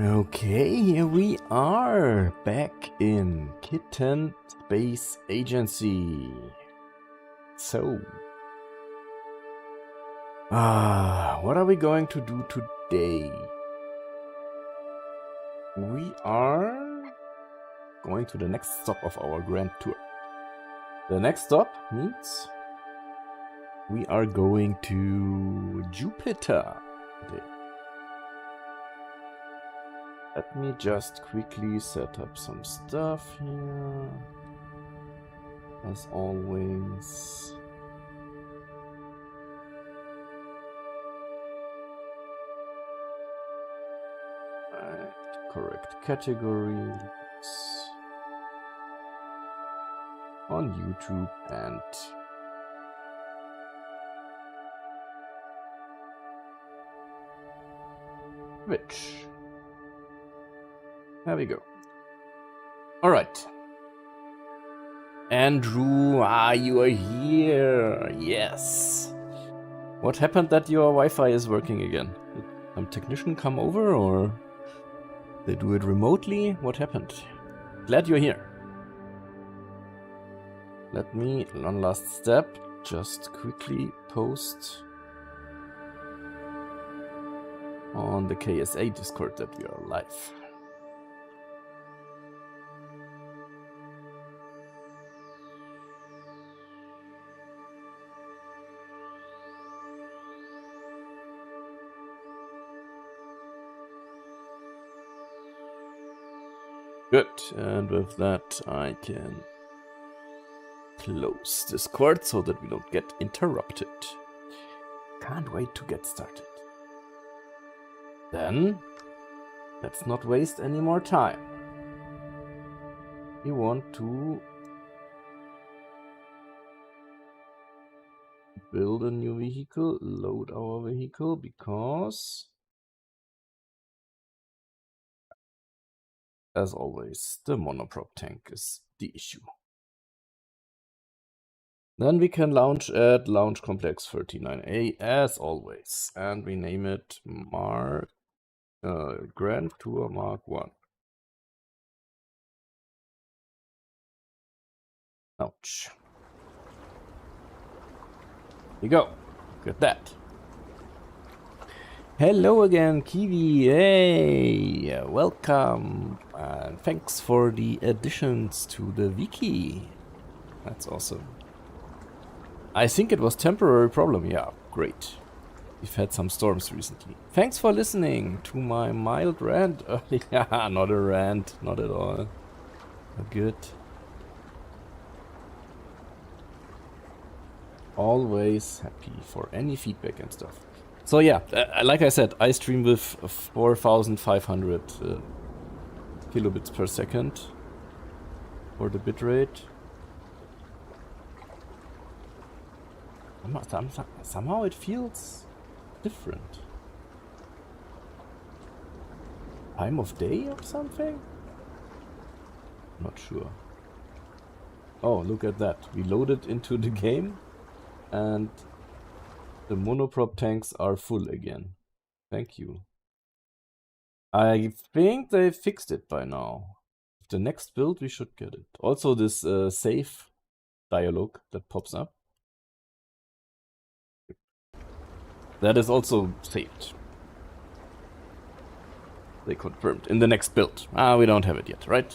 Okay, here we are, back in Kitten Space Agency. So, what are we going to do today? We are going to the next stop of our grand tour. The next stop means we are going to Jupiter today. Let me just quickly set up some stuff here. As always. Right, correct categories on YouTube and Twitch. There we go. Alright. Andrew, you are here. Yes. What happened that your Wi-Fi is working again? Did some technician come over or they do it remotely? What happened? Glad you're here. Let me, one last step, just quickly post on the KSA Discord that we are live. Good, and with that I can close Discord so that we don't get interrupted. Can't wait to get started. Then, let's not waste any more time. We want to build a new vehicle, load our vehicle, because as always, the monoprop tank is the issue. Then we can launch at Launch Complex 39A as always, and we name it Grand Tour Mark 1. Ouch. Here you go. Look at that. Hello again, Kiwi. Hey, welcome. And thanks for the additions to the wiki. That's awesome. I think it was temporary problem. Yeah, great. We've had some storms recently. Thanks for listening to my mild rant. Yeah, not a rant, not at all. Good. Always happy for any feedback and stuff. So yeah, like I said, I stream with 4,500 kilobits per second for the bitrate. Somehow it feels different. Time of day or something? Not sure. Oh, look at that. We loaded into the game and the monoprop tanks are full again. Thank you. I think they fixed it by now. The next build we should get it. Also this save dialogue that pops up. That is also saved. They confirmed in the next build. We don't have it yet, right?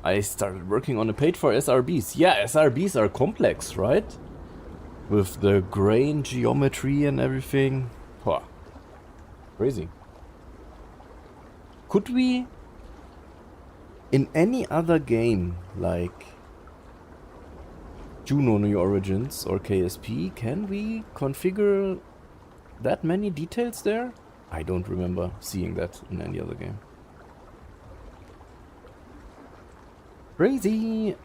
I started working on a page for SRBs. Yeah, SRBs are complex, right? With the grain geometry and everything. Wow. Crazy. Could we, in any other game, like Juno New Origins or KSP, can we configure that many details there? I don't remember seeing that in any other game. Crazy!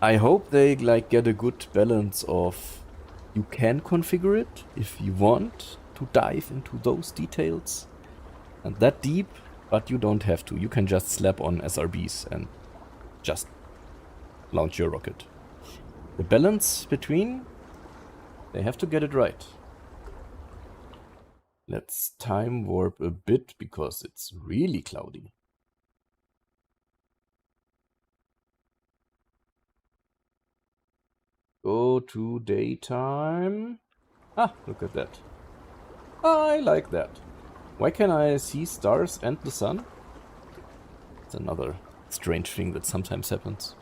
I hope they get a good balance of you can configure it if you want to dive into those details and that deep, but you don't have to. You can just slap on SRBs and just launch your rocket. The balance between, they have to get it right. Let's time warp a bit because it's really cloudy. Go to daytime. Ah, look at that. I like that. Why can I see stars and the sun? It's another strange thing that sometimes happens.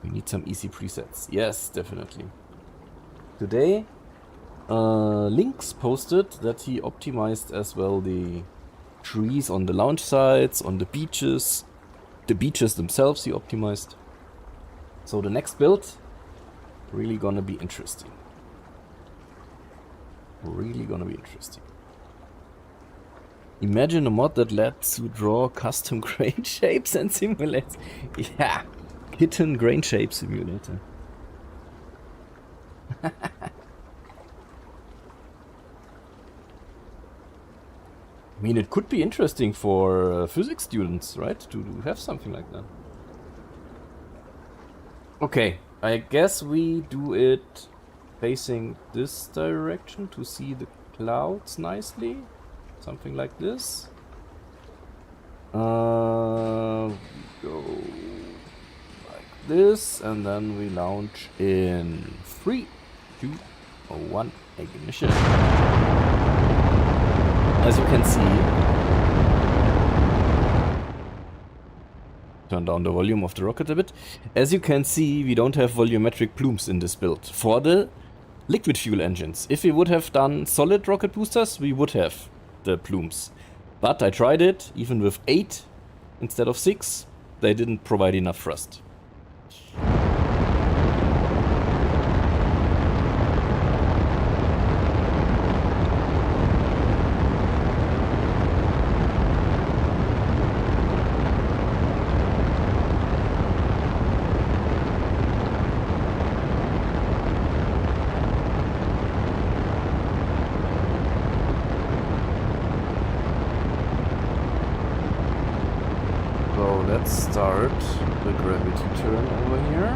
We need some easy presets. Yes, definitely. Today, Lynx posted that he optimized as well the trees on the lounge sites, on the beaches. The beaches themselves he optimized. So the next build, really gonna be interesting. Really gonna be interesting. Imagine a mod that lets you draw custom grain shapes and simulates. Yeah, Kitten grain shape simulator. I mean, it could be interesting for physics students, right? To have something like that. Okay, I guess we do it facing this direction to see the clouds nicely. Something like this. We go like this, and then we launch in 3, 2, 1, ignition. As you can see, turn down the volume of the rocket a bit. As you can see, we don't have volumetric plumes in this build for the liquid fuel engines. If we would have done solid rocket boosters, we would have the plumes. But I tried it, even with 8 instead of 6, they didn't provide enough thrust. Let's start the gravity turn over here.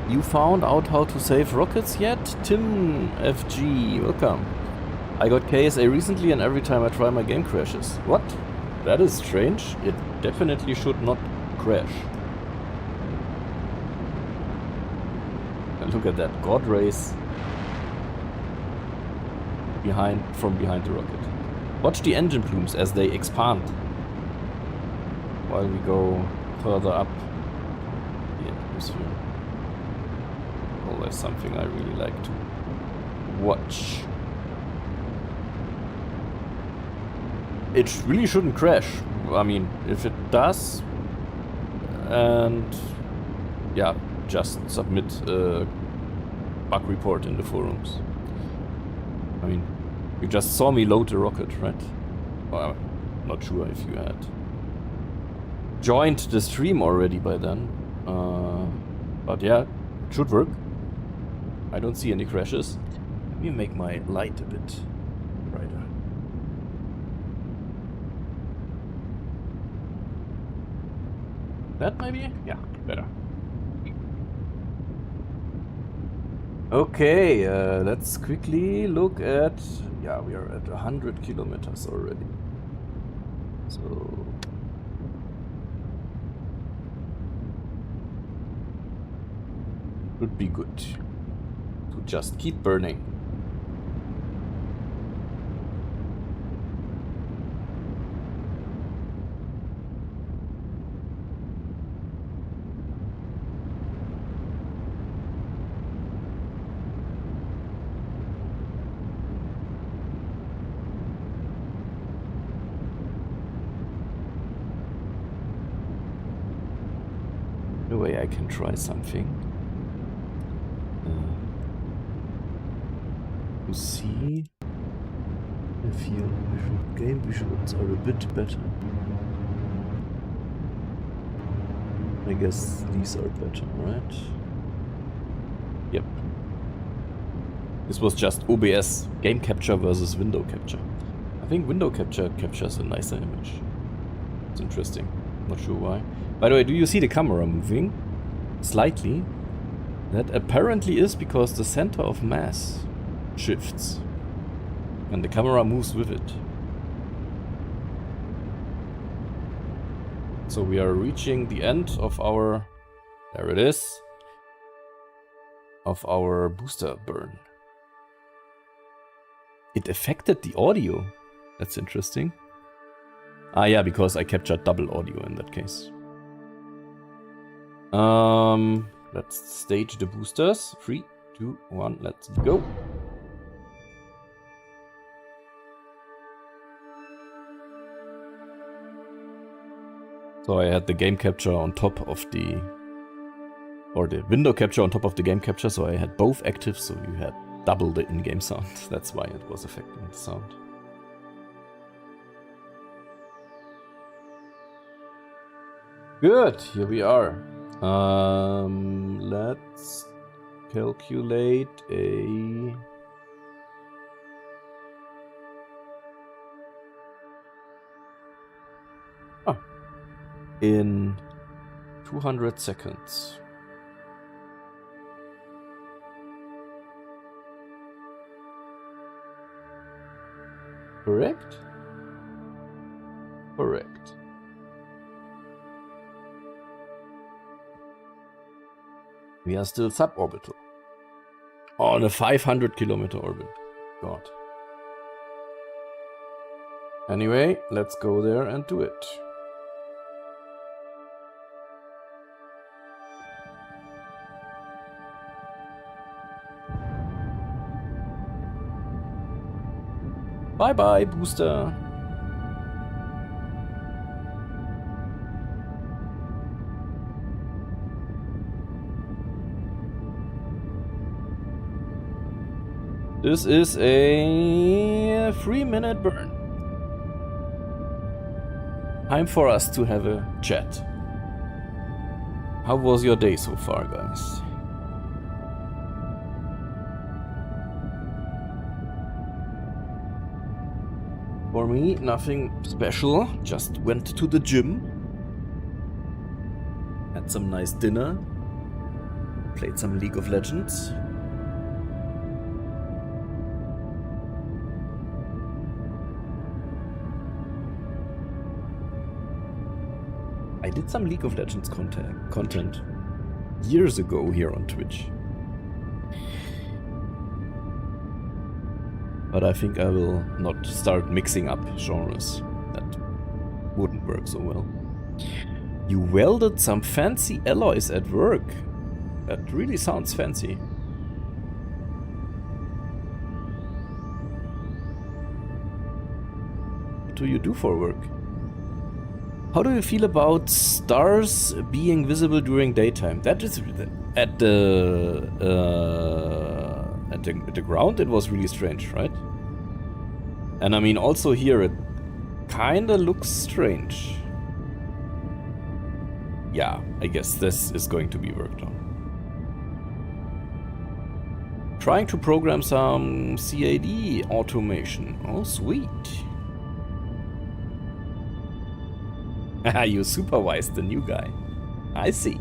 You found out how to save rockets yet? Tim FG, welcome. I got KSA recently and every time I try my game crashes. What? That is strange. It definitely should not crash. And look at that. God rays from behind the rocket. Watch the engine plumes as they expand while we go further up the atmosphere. Always something I really like to watch. It really shouldn't crash. I mean, if it does, and yeah, just submit a bug report in the forums. I mean, you just saw me load the rocket, right? Well, I'm not sure if you had joined the stream already by then. But yeah, it should work. I don't see any crashes. Let me make my light a bit brighter. That maybe? Yeah, better. Okay, let's quickly look at... Yeah, we are at 100 kilometers already. So... would be good to just keep burning. The way I can try something. To see if your game visuals are a bit better. I guess these are better, right? Yep. This was just OBS, game capture versus window capture. I think window capture captures a nicer image. It's interesting. Not sure why. By the way, do you see the camera moving? Slightly. That apparently is because the center of mass shifts. And the camera moves with it. So we are reaching the end of our... There it is. Of our booster burn. It affected the audio. That's interesting. Ah yeah, because I captured double audio in that case. Let's stage the boosters. 3, 2, 1, let's go. So I had the game capture on top of the... Or the window capture on top of the game capture, so I had both active, so you had double the in-game sound. That's why it was affecting the sound. Good, here we are. Let's calculate a... in 200 seconds. Correct? Correct. We are still suborbital. On a 500 kilometer orbit. God. Anyway, let's go there and do it. Bye bye, booster. This is a 3-minute burn. Time for us to have a chat. How was your day so far, guys? For me, nothing special. Just went to the gym. Had some nice dinner. Played some League of Legends. I did some League of Legends content years ago here on Twitch. But I think I will not start mixing up genres. That wouldn't work so well. You welded some fancy alloys at work. That really sounds fancy. What do you do for work? How do you feel about stars being visible during daytime? That is at the ground. It was really strange, right? And I mean, also here it kinda looks strange. Yeah, I guess this is going to be worked on. Trying to program some CAD automation. Oh, sweet. You supervised the new guy. I see.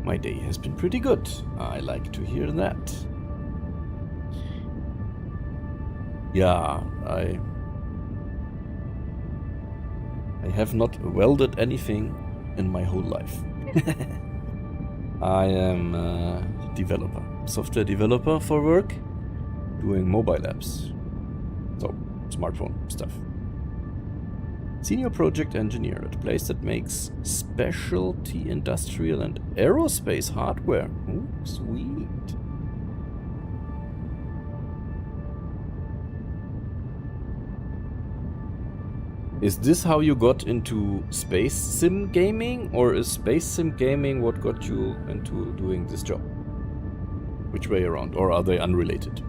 My day has been pretty good. I like to hear that. Yeah, I have not welded anything in my whole life. I am a developer, software developer for work, doing mobile apps. So, smartphone stuff. Senior project engineer at a place that makes specialty industrial and aerospace hardware. Ooh, sweet. Is this how you got into space sim gaming, or is space sim gaming what got you into doing this job? Which way around, or are they unrelated?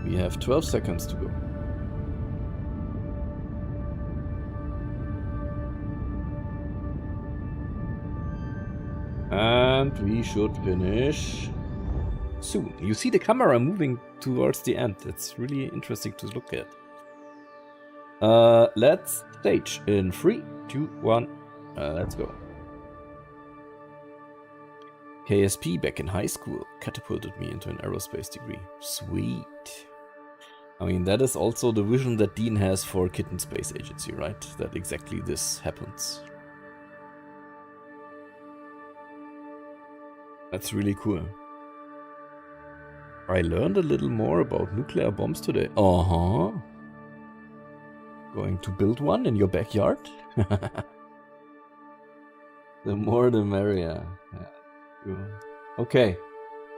We have 12 seconds to go. And we should finish soon. You see the camera moving towards the end. It's really interesting to look at. Let's stage in 3, 2, 1. Let's go. KSP back in high school catapulted me into an aerospace degree. Sweet. I mean, that is also the vision that Dean has for Kitten Space Agency, right? That exactly this happens. That's really cool. I learned a little more about nuclear bombs today. Uh-huh. Going to build one in your backyard? The more the merrier. Yeah. Okay.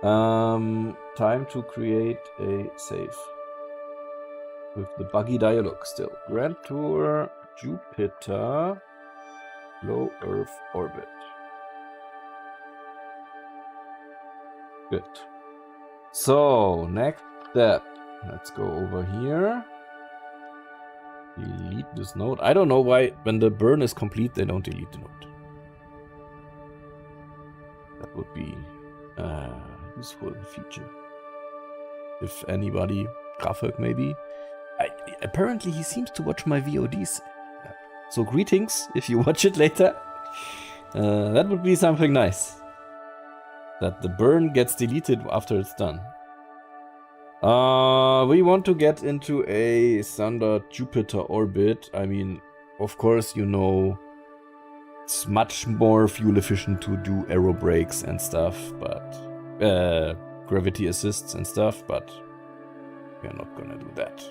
Time to create a save. With the buggy dialogue still. Grand Tour, Jupiter, low Earth orbit. Good. So, next step. Let's go over here. Delete this node. I don't know why when the burn is complete they don't delete the node. That would be a useful feature. If anybody, Grafik maybe. Apparently he seems to watch my VODs. So greetings if you watch it later. That would be something nice. That the burn gets deleted after it's done. We want to get into a standard Jupiter orbit. I mean, of course, you know, it's much more fuel efficient to do aero brakes and stuff, but gravity assists and stuff, but we're not gonna do that.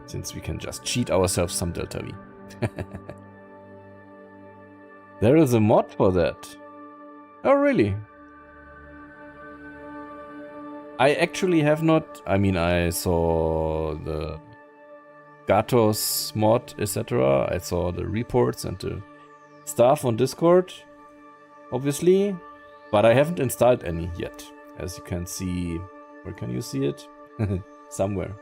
Since we can just cheat ourselves some delta V. There is a mod for that. Oh, really? I actually have not. I mean, I saw the Gatos mod, etc. I saw the reports and the stuff on Discord, obviously, but I haven't installed any yet. As you can see, where can you see it? Somewhere.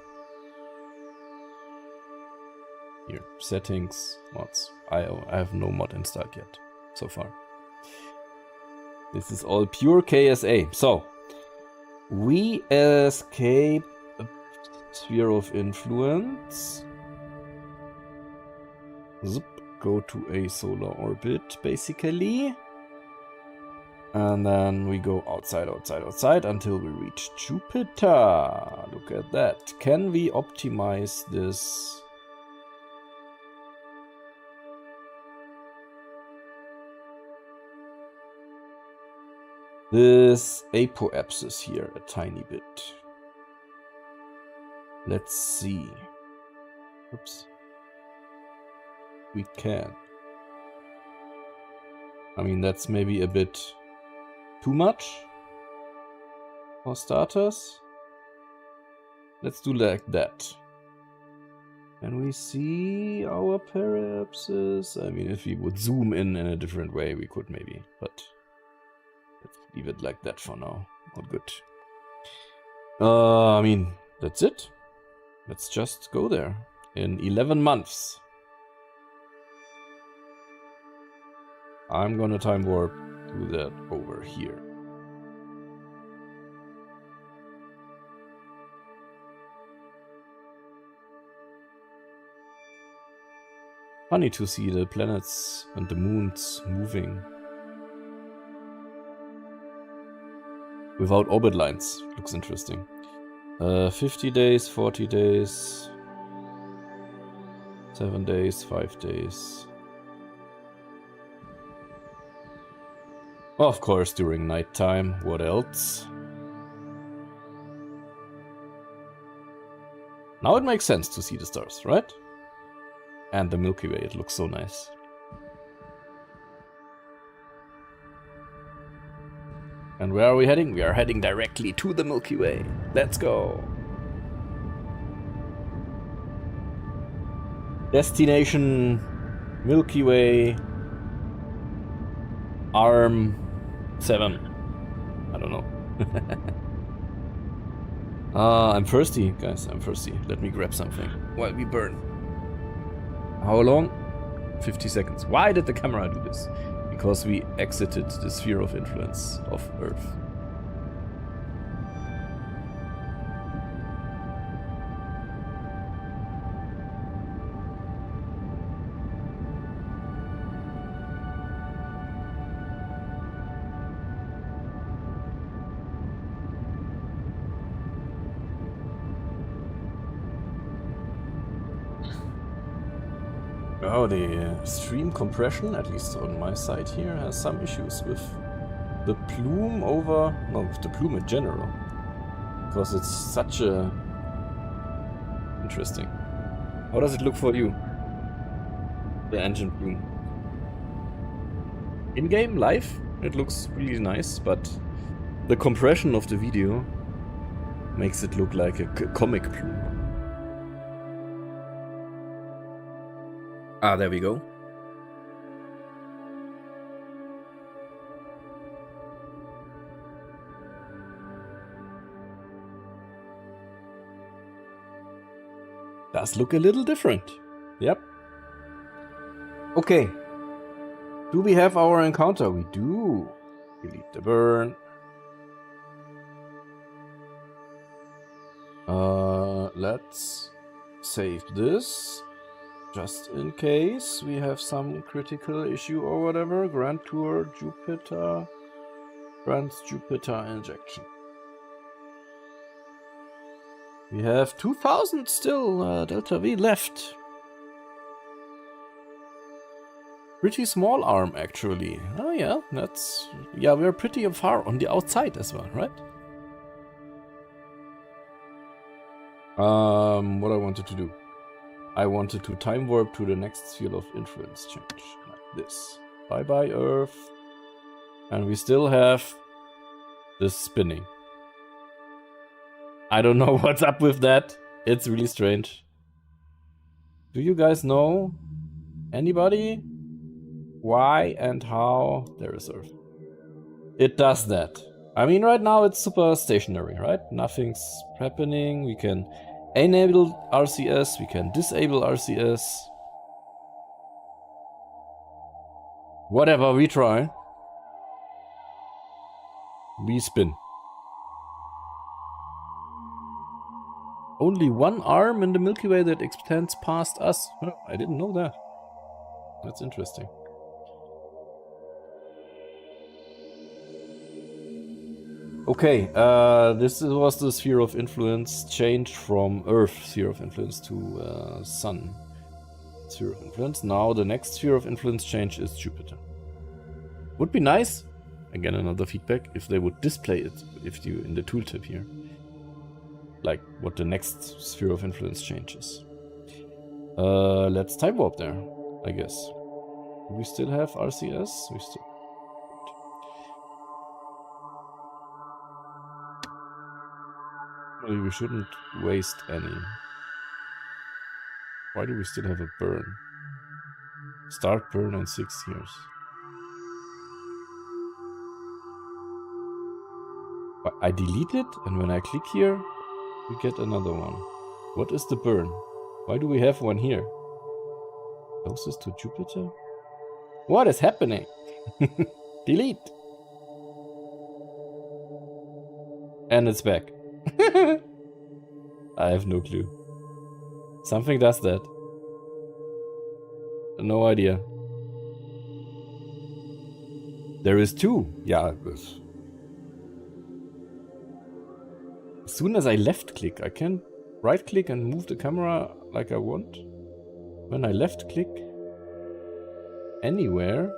Here, settings, mods. I have no mod installed yet, so far. This is all pure KSA. So, we escape a sphere of influence. Zip, go to a solar orbit, basically. And then we go outside, outside, outside until we reach Jupiter. Look at that. Can we optimize this? This apoapsis here a tiny bit. Let's see. Oops. We can. I mean, that's maybe a bit too much for starters. Let's do like that. Can we see our periapsis? I mean, if we would zoom in a different way, we could maybe, but let's leave it like that for now. All good. I mean, that's it. Let's just go there in 11 months. I'm gonna time warp to that over here. Funny to see the planets and the moons moving without orbit lines. Looks interesting. 50 days, 40 days, 7 days, 5 days. Of course, during nighttime. What else? Now it makes sense to see the stars, right? And the Milky Way, it looks so nice. And where are we heading? We are heading directly to the Milky Way. Let's go. Destination Milky Way Arm 7. I don't know. I'm thirsty, guys. I'm thirsty. Let me grab something while we burn. How long? 50 seconds. Why did the camera do this? Because we exited the sphere of influence of Earth. Oh, the stream compression, at least on my side here, has some issues with the plume over... No, with the plume in general. Because it's such a... Interesting. How does it look for you? The engine plume. In-game, live, it looks really nice, but the compression of the video makes it look like a comic plume. Ah, there we go. Does look a little different. Yep. Okay. Do we have our encounter? We do. Delete the burn. Let's save this. Just in case we have some critical issue or whatever. Grand Tour Jupiter. Grants Jupiter injection. We have 2000 still Delta V left. Pretty small arm actually. Oh yeah, that's... Yeah, we're pretty far on the outside as well, right? What I wanted to do. I wanted to time warp to the next sphere of influence change. Like this. Bye bye Earth. And we still have this spinning. I don't know what's up with that. It's really strange. Do you guys know? Anybody? Why and how? There is Earth. It does that. I mean, right now it's super stationary, right? Nothing's happening. We can enable RCS. We can disable RCS. Whatever we try, we spin. Only one arm in the Milky Way that extends past us. Oh, I didn't know that. That's interesting. Okay, this was the sphere of influence changed from Earth sphere of influence to Sun sphere of influence. Now the next sphere of influence change is Jupiter. Would be nice, again another feedback, if they would display it if you in the tooltip here. Like what the next sphere of influence changes. Let's time warp there, I guess. Do we still have RCS? We still. Maybe we shouldn't waste any. Why do we still have a burn? Start burn in 6 years. I delete it, and when I click here, we get another one. What is the burn? Why do we have one here? Closest to Jupiter? What is happening? Delete. And it's back. I have no clue. Something does that. No idea. There is 2. Yeah. As soon as I left click, I can right click and move the camera like I want. When I left click anywhere,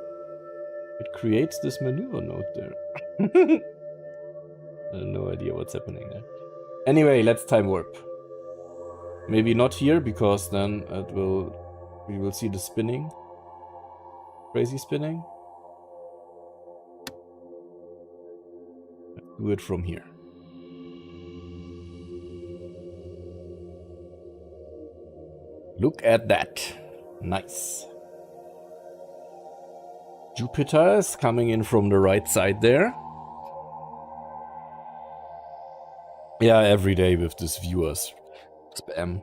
it creates this maneuver node there. I have no idea what's happening there. Anyway, let's time warp. Maybe not here, because then we will see the spinning. Crazy spinning. Let's do it from here. Look at that. Nice. Jupiter is coming in from the right side there. Yeah, every day with this viewers spam.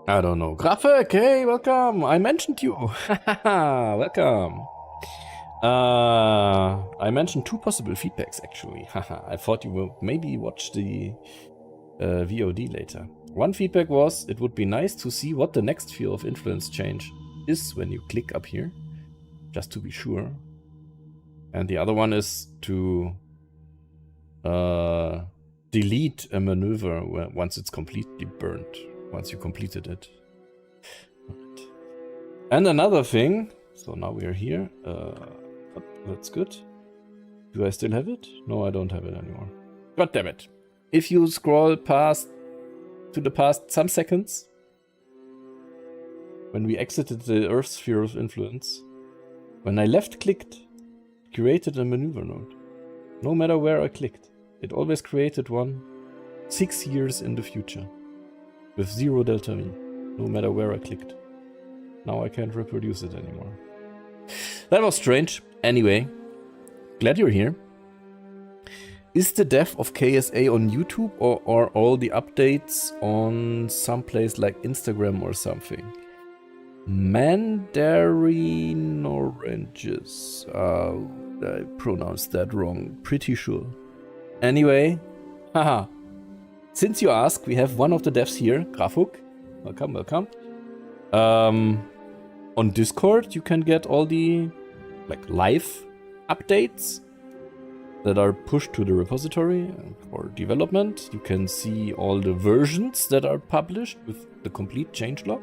I don't know. Grafik, hey, welcome. I mentioned you. Welcome. I mentioned 2 possible feedbacks actually. I thought you will maybe watch the VOD later. One feedback was it would be nice to see what the next sphere of influence change is when you click up here, just to be sure. And the other one is to delete a maneuver once it's completely burnt, once you completed it. Right. And another thing, so now we are here. That's good. Do I still have it? No, I don't have it anymore. God damn it. If you scroll past to the past some seconds, when we exited the Earth sphere of influence, when I left-clicked, it created a maneuver node. No matter where I clicked, it always created one 6 years in the future with 0 delta V, no matter where I clicked. Now I can't reproduce it anymore. That was strange. Anyway, glad you're here. Is the dev of KSA on YouTube, or are all the updates on someplace like Instagram or something? Mandarin oranges. I pronounced that wrong, pretty sure. Anyway, haha. Since you ask, we have one of the devs here, Grafuk. Welcome, welcome. On Discord, you can get all the live updates that are pushed to the repository for development. You can see all the versions that are published with the complete changelog.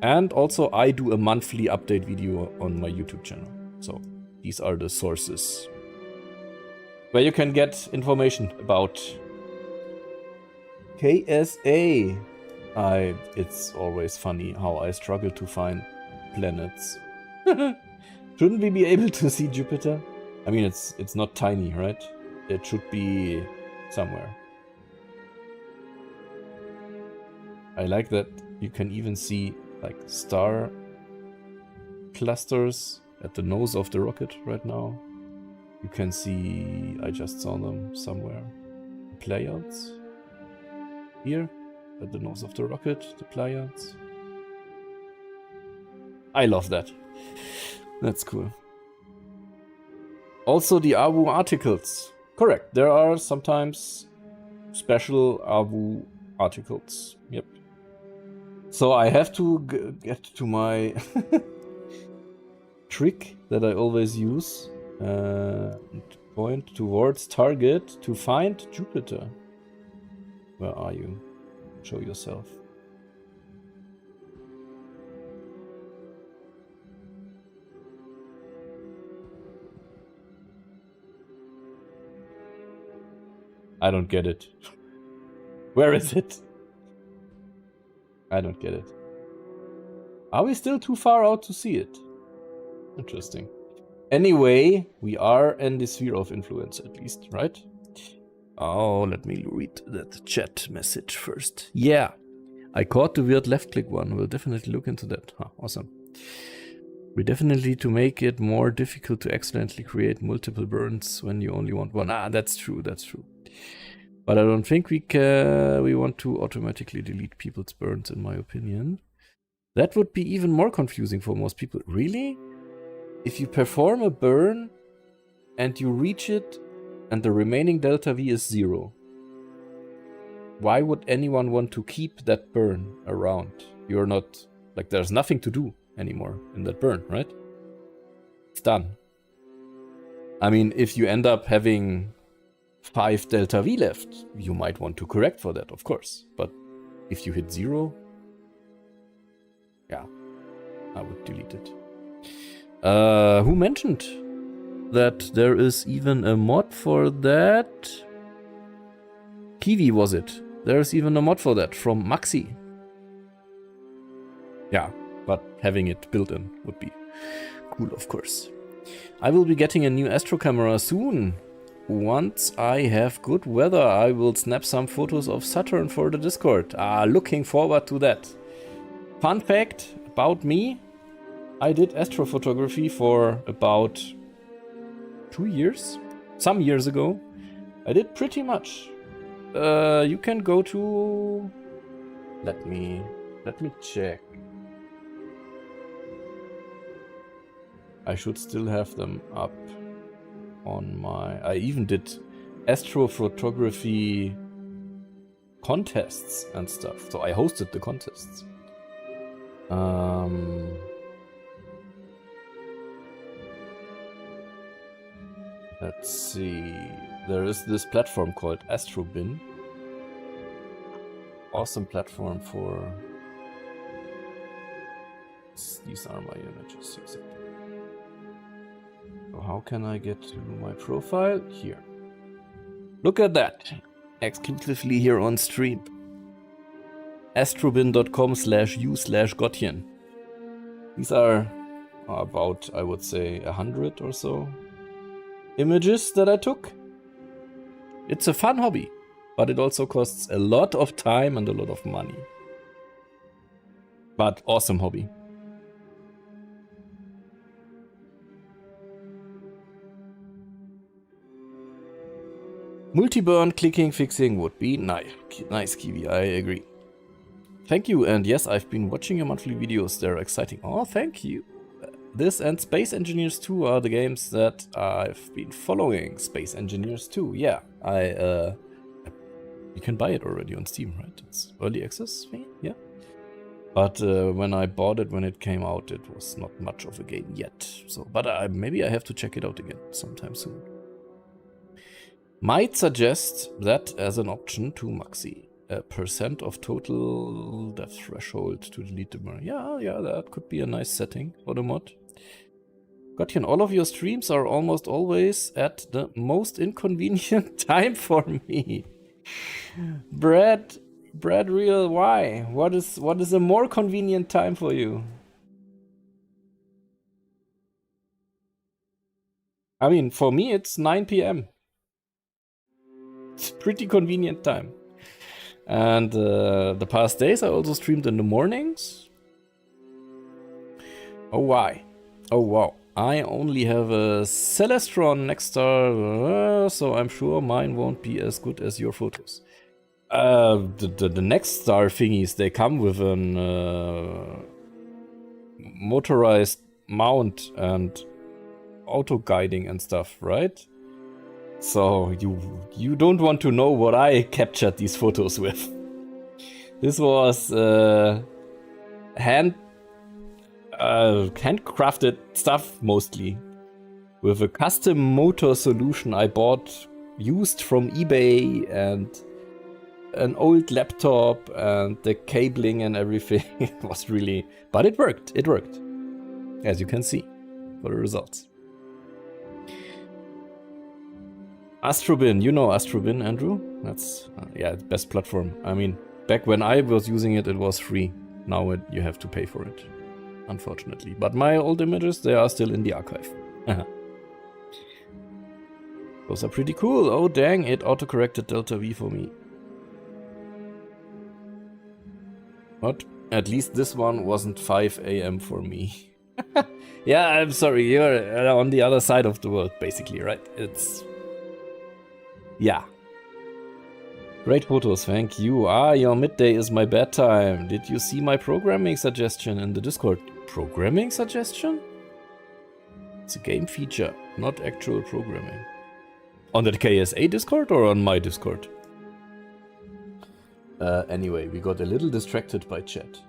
And also I do a monthly update video on my YouTube channel. So these are the sources where you can get information about KSA. It's always funny how I struggle to find planets. Shouldn't we be able to see Jupiter? I mean, it's not tiny, right? It should be somewhere. I like that you can even see star clusters at the nose of the rocket right now. You can see, I just saw them somewhere. Pleiades. Here, at the nose of the rocket, the Pleiades. I love that. That's cool. Also the AWU articles. Correct, there are sometimes special AWU articles. Yep. So I have to get to my trick that I always use. Point towards target to find Jupiter. Where are you? Show yourself. I don't get it. Where is it? I don't get it. Are we still too far out to see it? Interesting. Anyway, we are in the sphere of influence at least, right? Oh, let me read that chat message first. Yeah, I caught the weird left-click one. We'll definitely look into that. Huh, awesome. We definitely to make it more difficult to accidentally create multiple burns when you only want one. Ah, that's true, that's true. But I don't think we want to automatically delete people's burns, in my opinion. That would be even more confusing for most people. Really? If you perform a burn and you reach it and the remaining delta V is 0, why would anyone want to keep that burn around? You're not, there's nothing to do anymore in that burn, right? It's done. I mean, if you end up having 5 delta V left, you might want to correct for that, of course. But if you hit 0, yeah, I would delete it. Who mentioned that there is even a mod for that? Kiwi, was it? There's even a mod for that from Maxi. Yeah, but having it built in would be cool, of course. I will be getting a new astro camera soon. Once I have good weather, I will snap some photos of Saturn for the Discord. Looking forward to that. Fun fact about me, I did astrophotography for about 2 years. Some years ago, I did pretty much You can go to... Let me check. I should still have them up on my... I even did astrophotography contests and stuff. So I hosted the contests. Let's see. There is this platform called Astrobin. Awesome platform for... These are my images, exactly. So how can I get to my profile? Here. Look at that. Exclusively here on stream. astrobin.com/u/Gottchen. These are about, I would say, 100 or so images that I took. It's a fun hobby, but it also costs a lot of time and a lot of money. But awesome hobby. Multi-burn clicking fixing would be nice. Nice, Kiwi, I agree. Thank you, and yes, I've been watching your monthly videos. They're exciting. Oh, thank you. This and Space Engineers 2 are the games that I've been following. Space Engineers 2, yeah. You can buy it already on Steam, right? It's early access, yeah. But when I bought it when it came out, it was not much of a game yet. So, but maybe I have to check it out again sometime soon. Might suggest that as an option to Maxi. % of total death threshold to delete the mirror. Yeah, that could be a nice setting for the mod. Gottchen, all of your streams are almost always at the most inconvenient time for me. Brad Real, why? What is a more convenient time for you? I mean, for me, it's 9 p.m. It's pretty convenient time. And the past days I also streamed in the mornings. Oh, why? Oh, wow. I only have a Celestron next star, so I'm sure mine won't be as good as your photos. The next star thingies, they come with an motorized mount and auto guiding and stuff, right? So you don't want to know what I captured these photos with. This was handcrafted stuff mostly, with a custom motor solution I bought used from eBay and an old laptop and the cabling and everything. It was really, but it worked. It worked, as you can see for the results. Astrobin, you know Astrobin, Andrew? That's, yeah, the best platform. I mean, back when I was using it, it was free. Now you have to pay for it, unfortunately. But my old images, they are still in the archive. Those are pretty cool. Oh, dang, it autocorrected Delta V for me. But at least this one wasn't 5 a.m. for me. Yeah, I'm sorry, you're on the other side of the world, basically, right? It's... yeah. Great photos, thank you. Your midday is my bedtime. Did you see my programming suggestion in the Discord? Programming suggestion? It's a game feature, not actual programming. On the KSA Discord or on my Discord? Anyway, we got a little distracted by chat.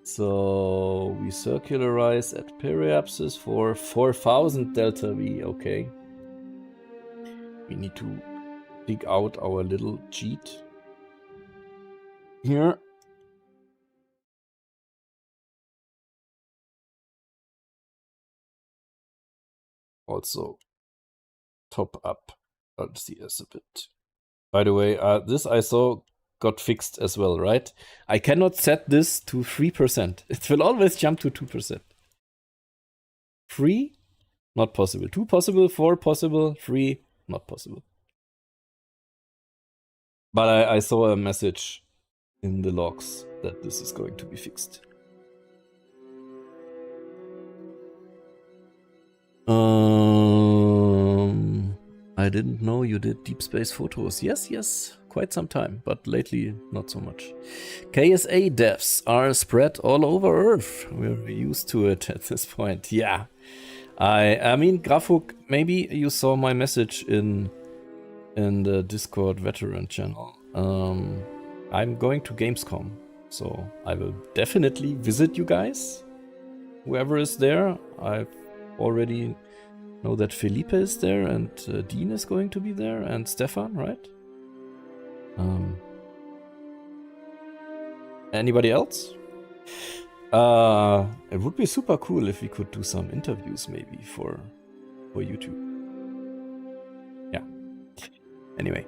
So we circularize at periapsis for 4000 delta V, okay. We need to dig out our little cheat here. Also top up LCS a bit. By the way, this I saw got fixed as well, right? I cannot set this to 3%. It will always jump to 2%. 3? Not possible. 2 possible, 4 possible, 3 not possible. But I saw a message in the logs that this is going to be fixed. I didn't know you did deep space photos. Yes, quite some time, but lately not so much. KSA devs are spread all over Earth. We're used to it at this point. Yeah. I mean, Grafuk, maybe you saw my message in the Discord veteran channel. I'm going to Gamescom, so I will definitely visit you guys. Whoever is there, I already know that Felipe is there, and Dean is going to be there, and Stefan, right? Anybody else? It would be super cool if we could do some interviews maybe for YouTube. Yeah. Anyway,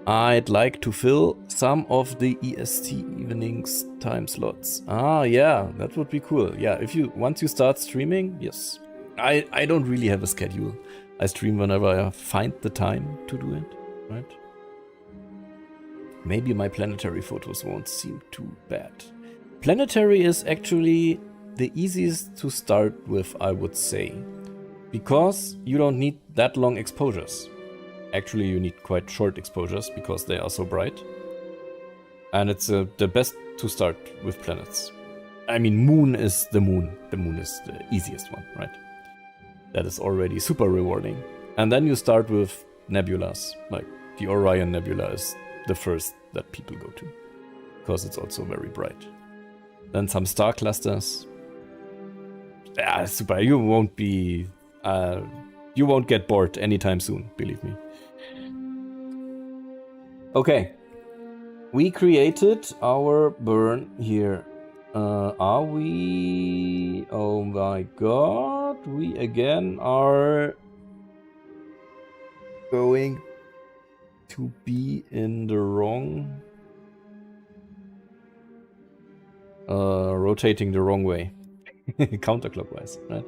I'd like to fill some of the EST evenings time slots. Ah, yeah, that would be cool. Yeah, once you start streaming, yes. I don't really have a schedule. I stream whenever I find the time to do it, right? Maybe my planetary photos won't seem too bad. Planetary is actually the easiest to start with, I would say, because you don't need that long exposures. Actually, you need quite short exposures because they are so bright. And it's the best to start with planets. I mean, moon is the moon. The moon is the easiest one, right? That is already super rewarding. And then you start with nebulas. Like the Orion Nebula is the first that people go to, because it's also very bright. Then some star clusters. Yeah, super. You won't get bored anytime soon, believe me. Okay. We created our burn here. Are we... Oh my god. We again are going to be in the wrong... rotating the wrong way. Counterclockwise, right?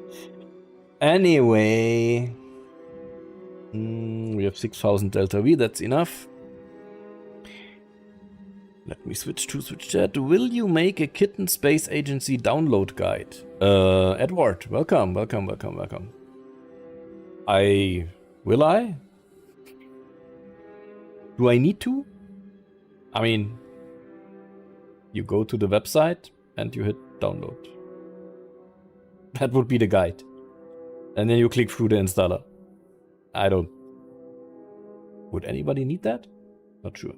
Anyway, we have 6,000 delta V, that's enough. Let me switch to switch chat. Will you make a Kitten Space Agency download guide? Edward, welcome. Will I? Do I need to? I mean, you go to the website and you hit download. That would be the guide. And then you click through the installer. Would anybody need that? Not sure.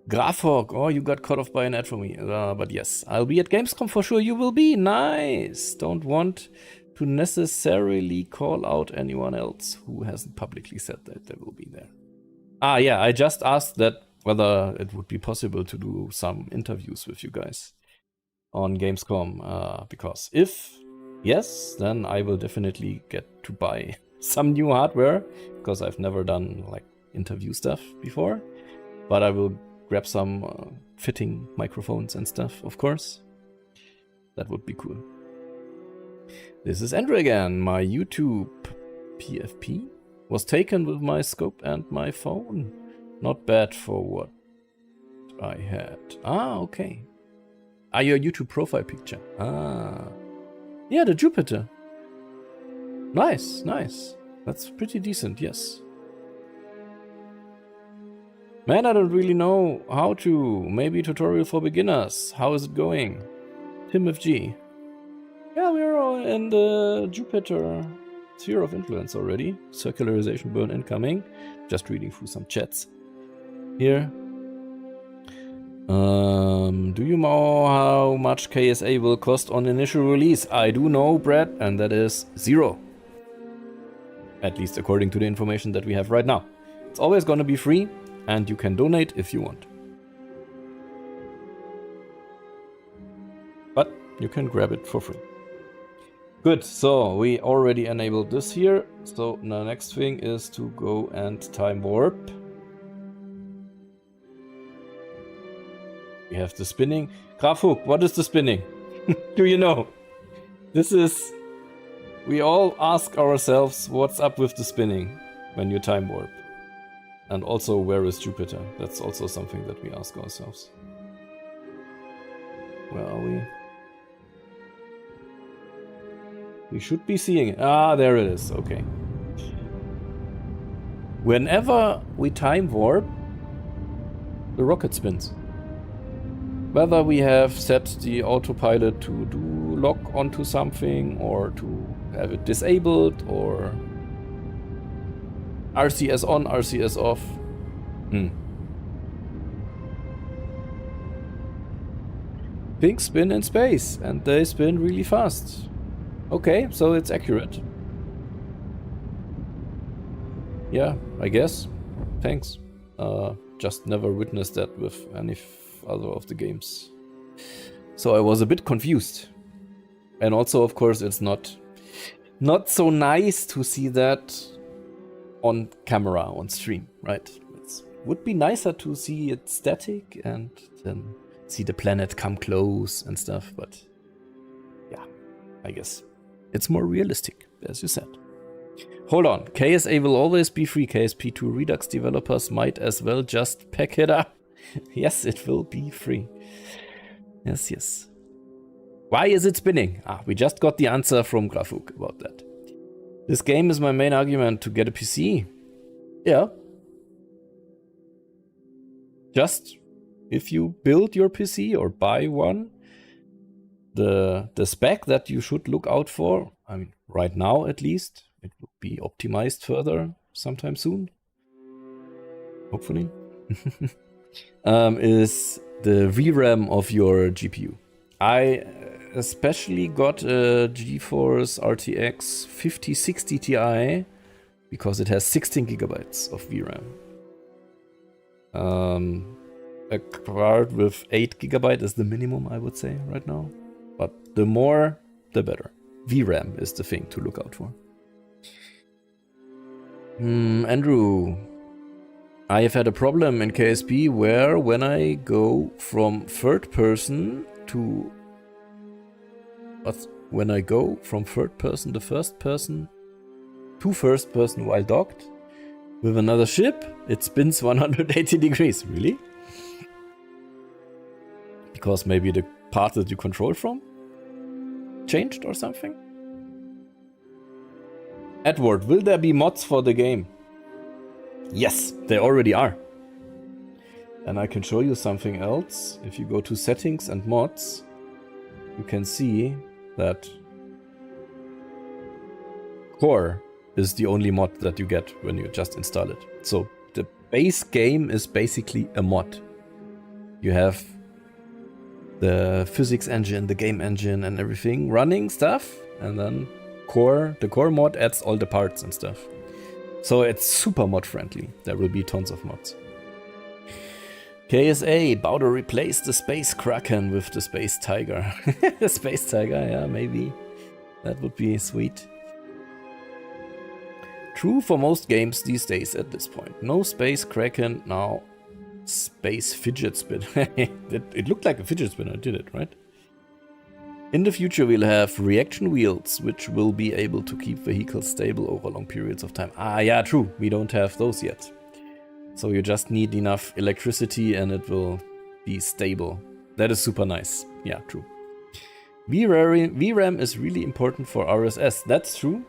Grafhawk, oh, you got cut off by an ad for me. But yes, I'll be at Gamescom for sure. You will be. Nice. Don't want to necessarily call out anyone else who hasn't publicly said that they will be there. Ah, yeah, I just asked that whether it would be possible to do some interviews with you guys on Gamescom, because if yes, then I will definitely get to buy some new hardware, because I've never done like interview stuff before, but I will grab some fitting microphones and stuff, of course. That would be cool. This is Andrew again. My YouTube PFP was taken with my scope and my phone. Not bad for what I had. Ah, okay. Ah, your YouTube profile picture. Ah. Yeah, the Jupiter. Nice, nice. That's pretty decent, yes. Man, I don't really know how to. Maybe tutorial for beginners. How is it going? Tim of G. Yeah, we're all in the Jupiter sphere of influence already. Circularization burn incoming. Just reading through some chats here. Do you know how much KSA will cost on initial release? I do know, Brad, and that is 0. At least according to the information that we have right now. It's always gonna be free, and you can donate if you want. But you can grab it for free. Good, so we already enabled this here. So the next thing is to go and time warp. We have the spinning. Grafhook, what is the spinning? Do you know? This is... We all ask ourselves what's up with the spinning when you time warp. And also, where is Jupiter? That's also something that we ask ourselves. Where are we? We should be seeing it. Ah, there it is. Okay. Whenever we time warp, the rocket spins. Whether we have set the autopilot to do lock onto something or to have it disabled or RCS on, RCS off. Things spin in space and they spin really fast. Okay, so it's accurate. Yeah, I guess. Thanks. Just never witnessed that with any other of the games. So I was a bit confused. And also, of course, it's not so nice to see that on camera, on stream, right? It would be nicer to see it static and then see the planet come close and stuff, but yeah, I guess it's more realistic, as you said. Hold on, KSA will always be free. KSP2 Redux developers might as well just pack it up. Yes, it will be free. Yes, yes. Why is it spinning? We just got the answer from Grafuk about that. This game is my main argument to get a PC. Yeah. Just if you build your PC or buy one, the spec that you should look out for, I mean, right now at least, it will be optimized further sometime soon. Hopefully. Is the VRAM of your GPU. I especially got a GeForce RTX 5060 Ti because it has 16 gigabytes of VRAM. A card with 8 gigabyte is the minimum, I would say, right now. But the more, the better. VRAM is the thing to look out for. Andrew, I have had a problem in KSP where when I go from third person to... When I go from third person to first person to first person while docked with another ship, it spins 180 degrees. Really? Because maybe the part that you control from changed or something? Edward, will there be mods for the game? Yes, they already are. And I can show you something else. If you go to settings and mods, you can see that Core is the only mod that you get when you just install it. So the base game is basically a mod. You have the physics engine, the game engine and everything running stuff, and then the core mod adds all the parts and stuff. So it's super mod friendly. There will be tons of mods. KSA, about to replace the Space Kraken with the Space Tiger. The Space Tiger, yeah, maybe. That would be sweet. True for most games these days at this point. No Space Kraken, now Space Fidget Spinner. It looked like a fidget spinner, did it, right? In the future we'll have reaction wheels, which will be able to keep vehicles stable over long periods of time. Yeah, true. We don't have those yet. So you just need enough electricity and it will be stable. That is super nice. Yeah, true. VRAM is really important for RSS. That's true.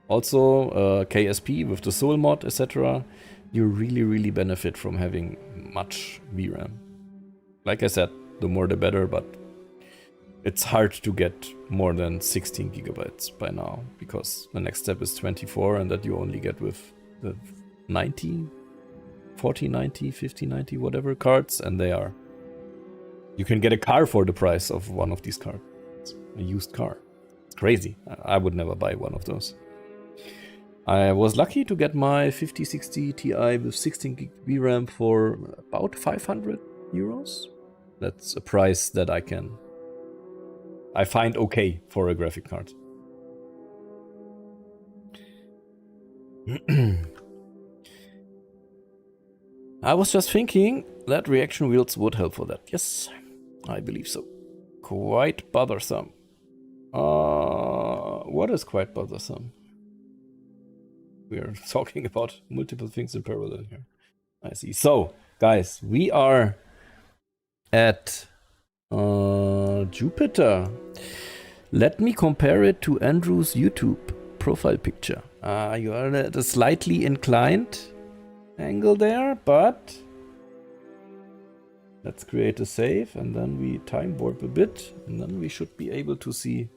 Also, KSP with the Soul mod, etc. You really benefit from having much VRAM. Like I said, the more the better, but it's hard to get more than 16 gigabytes by now, because the next step is 24 and that you only get with the 90, 40, 90, 50, 90, whatever cards, and they are... You can get a car for the price of one of these cards. It's a used car. It's crazy. I would never buy one of those. I was lucky to get my 5060 Ti with 16 gig VRAM for about 500 euros. That's a price that I find okay for a graphic card. I was just thinking that reaction wheels would help for that. Yes, I believe so. Quite bothersome. What is quite bothersome? We are talking about multiple things in parallel here. I see. So, guys, we are at Jupiter. Let me compare it to Andrew's YouTube profile picture. You are at a slightly inclined angle there, but let's create a save and then we time warp a bit and then we should be able to see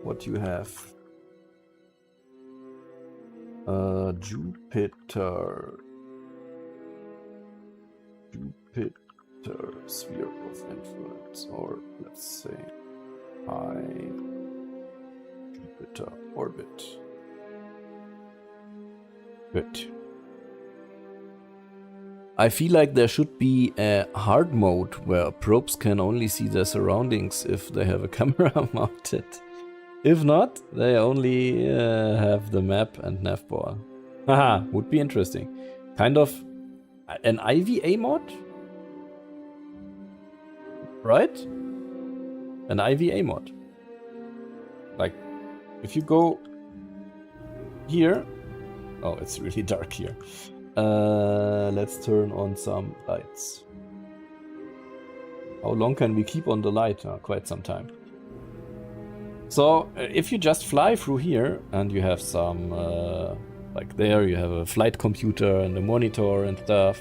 what you have. Jupiter, sphere of influence, or let's say high Jupiter orbit. Good. I feel like there should be a hard mode where probes can only see their surroundings if they have a camera mounted. If not, they only have the map and navbar. Haha, would be interesting. Kind of an IVA mod? Right? An IVA mod. Like, if you go here... Oh, it's really dark here. Let's turn on some lights. How long can we keep on the light? Quite some time. So, if you just fly through here and you have some, like there, you have a flight computer and a monitor and stuff,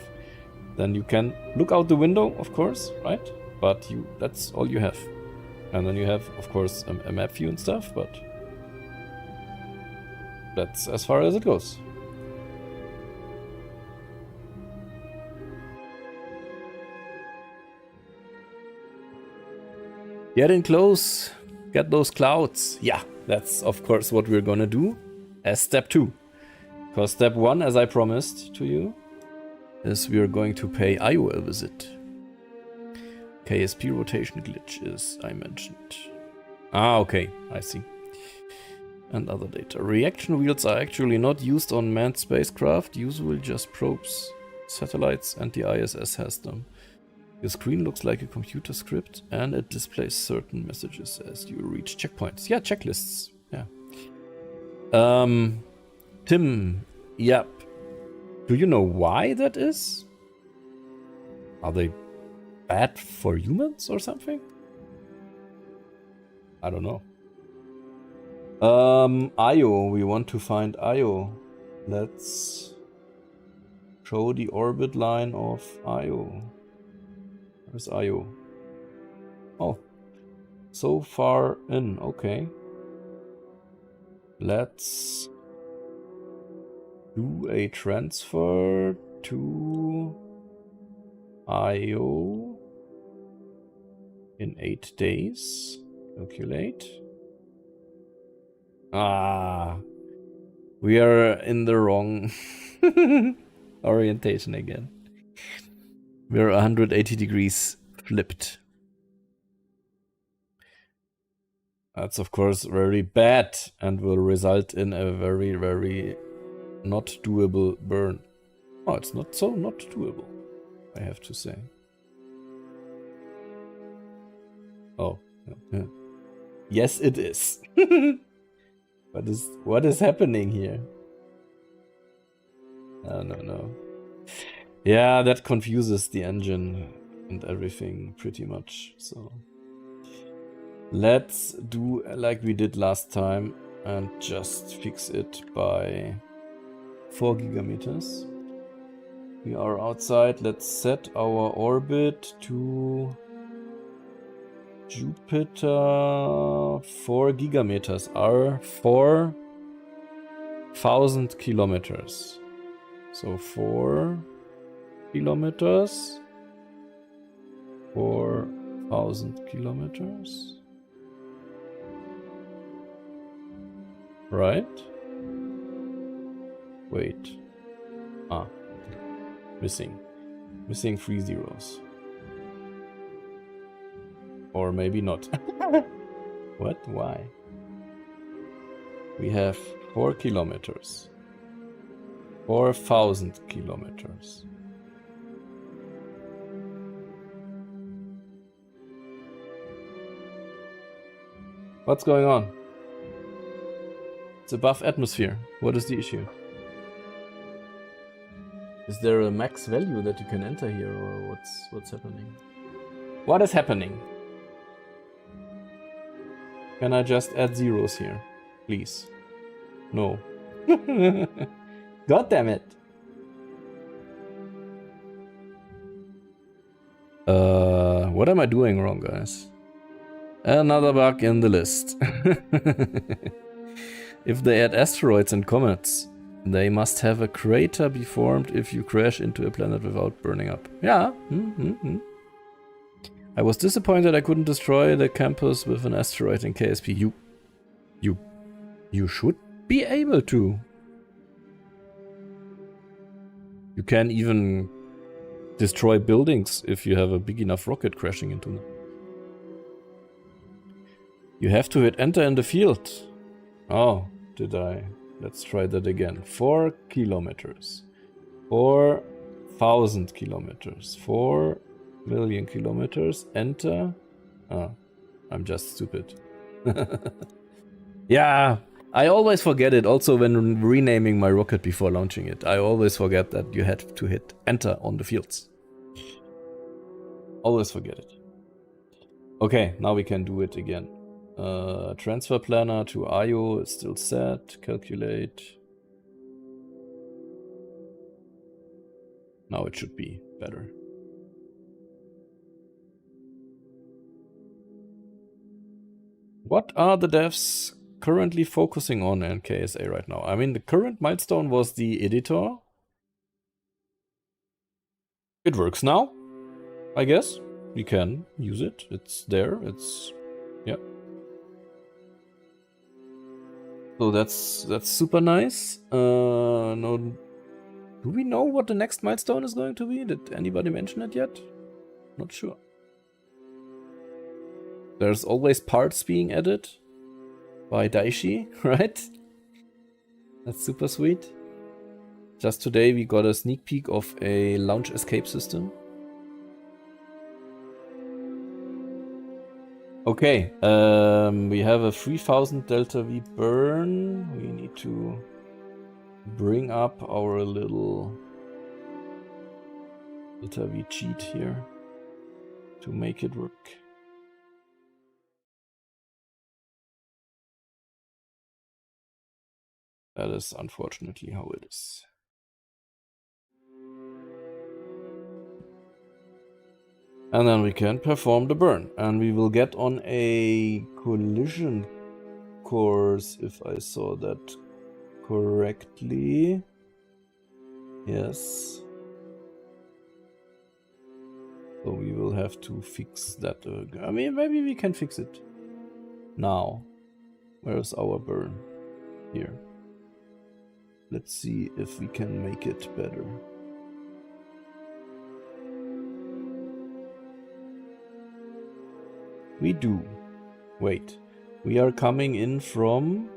then you can look out the window, of course, right? But that's all you have. And then you have, of course, a map view and stuff, but that's as far as it goes. Get in close, get those clouds. Yeah, that's of course what we're gonna do as step 2. Because step 1, as I promised to you, is we're going to pay Io a visit. KSP rotation glitch is I mentioned. Ah, okay, I see. And other data. Reaction wheels are actually not used on manned spacecraft, usually just probes, satellites, and the ISS has them. Your screen looks like a computer script and it displays certain messages as you reach checkpoints. Yeah, checklists. Yeah. Tim, yep. Do you know why that is? Are they bad for humans or something? I don't know. Io, we want to find Io. Let's show the orbit line of Io. Where's Io? Oh, so far in, okay. Let's do a transfer to Io in 8 days. Calculate. Ah, we are in the wrong orientation again. We're 180 degrees flipped. That's of course very bad and will result in a very, very not doable burn. Oh, it's not so not doable, I have to say. Oh, yeah. Yes, it is. What is happening here? No. Yeah, that confuses the engine and everything pretty much. So let's do like we did last time and just fix it by 4 gigameters. We are outside. Let's set our orbit to Jupiter 4 gigameters are 4,000 kilometers. So 4 kilometers, 4,000 kilometers. Right? Wait. Ah. Missing 3 zeros. Or maybe not. What? Why? We have 4 kilometers. 4,000 kilometers. What's going on? It's above atmosphere. What is the issue? Is there a max value that you can enter here, or what's happening? What is happening? Can I just add zeros here, please? No. God damn it! What am I doing wrong, guys? Another bug in the list. If they add asteroids and comets, they must have a crater be formed if you crash into a planet without burning up. Yeah. I was disappointed I couldn't destroy the campus with an asteroid in KSP. You should be able to. You can even destroy buildings if you have a big enough rocket crashing into them. You have to hit enter in the field. Oh, did I? Let's try that again. 4 kilometers. 4,000 kilometers. 4 million kilometers. Enter. Oh, I'm just stupid. Yeah, I always forget it. Also when renaming my rocket before launching it, I always forget that you had to hit enter on the fields. Always forget it. Okay, now we can do it again. Transfer planner to IO is still set. Calculate. Now it should be better. What are the devs currently focusing on in KSA right now? I mean, the current milestone was the editor. It works now, I guess. We can use it. It's there. It's... yeah. So that's super nice. No, do we know what the next milestone is going to be? Did anybody mention it yet? Not sure. There's always parts being added by Daishi, right? That's super sweet. Just today we got a sneak peek of a launch escape system. Okay, we have a 3000 Delta V burn. We need to bring up our little Delta V cheat here to make it work. That is unfortunately how it is. And then we can perform the burn. And we will get on a collision course, if I saw that correctly. Yes. So we will have to fix that. I mean, maybe we can fix it now. Where's our burn? Here. Let's see if we can make it better. We do. Wait. We are coming in from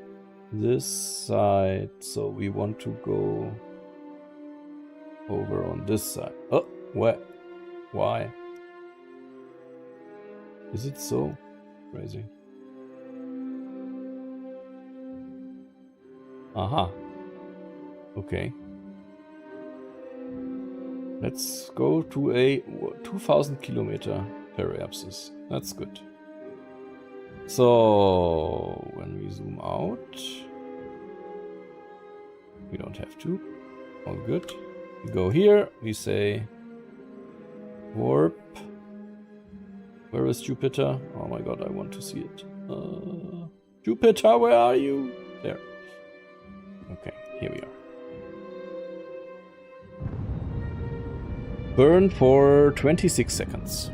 this side. So we want to go over on this side. Oh, where? Why? Is it so crazy? Aha. Okay. Let's go to a 2000 kilometer periapsis. That's good. So when we zoom out, we don't have to. All good. We go here. We say warp. Where is Jupiter? Oh my god, I want to see it. Jupiter, where are you? There. Okay, here we are. Burn for 26 seconds.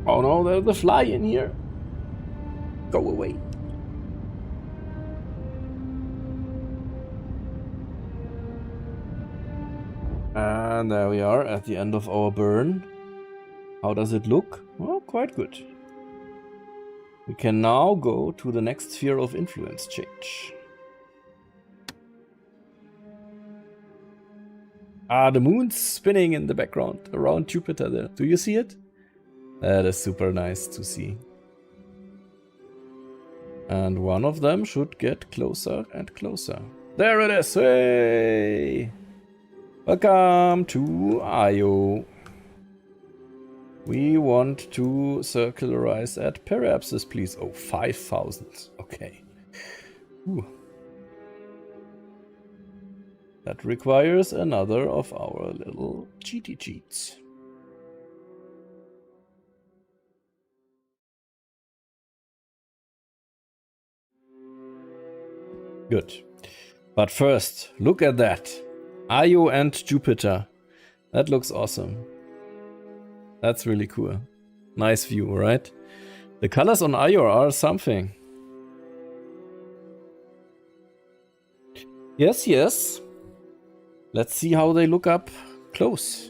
Oh no, there's a fly in here. Go away. And there we are at the end of our burn. How does it look? Well, quite good. We can now go to the next sphere of influence change. Ah, the moon's spinning in the background around Jupiter there. Do you see it? That is super nice to see. And one of them should get closer and closer. There it is! Hey! Welcome to IO. We want to circularize at periapsis, please. Oh, 5,000. Okay. Ooh. That requires another of our little cheaty cheats. Good. But first, look at that. Io and Jupiter. That looks awesome. That's really cool. Nice view, right? The colors on Io are something. Yes, yes. Let's see how they look up close.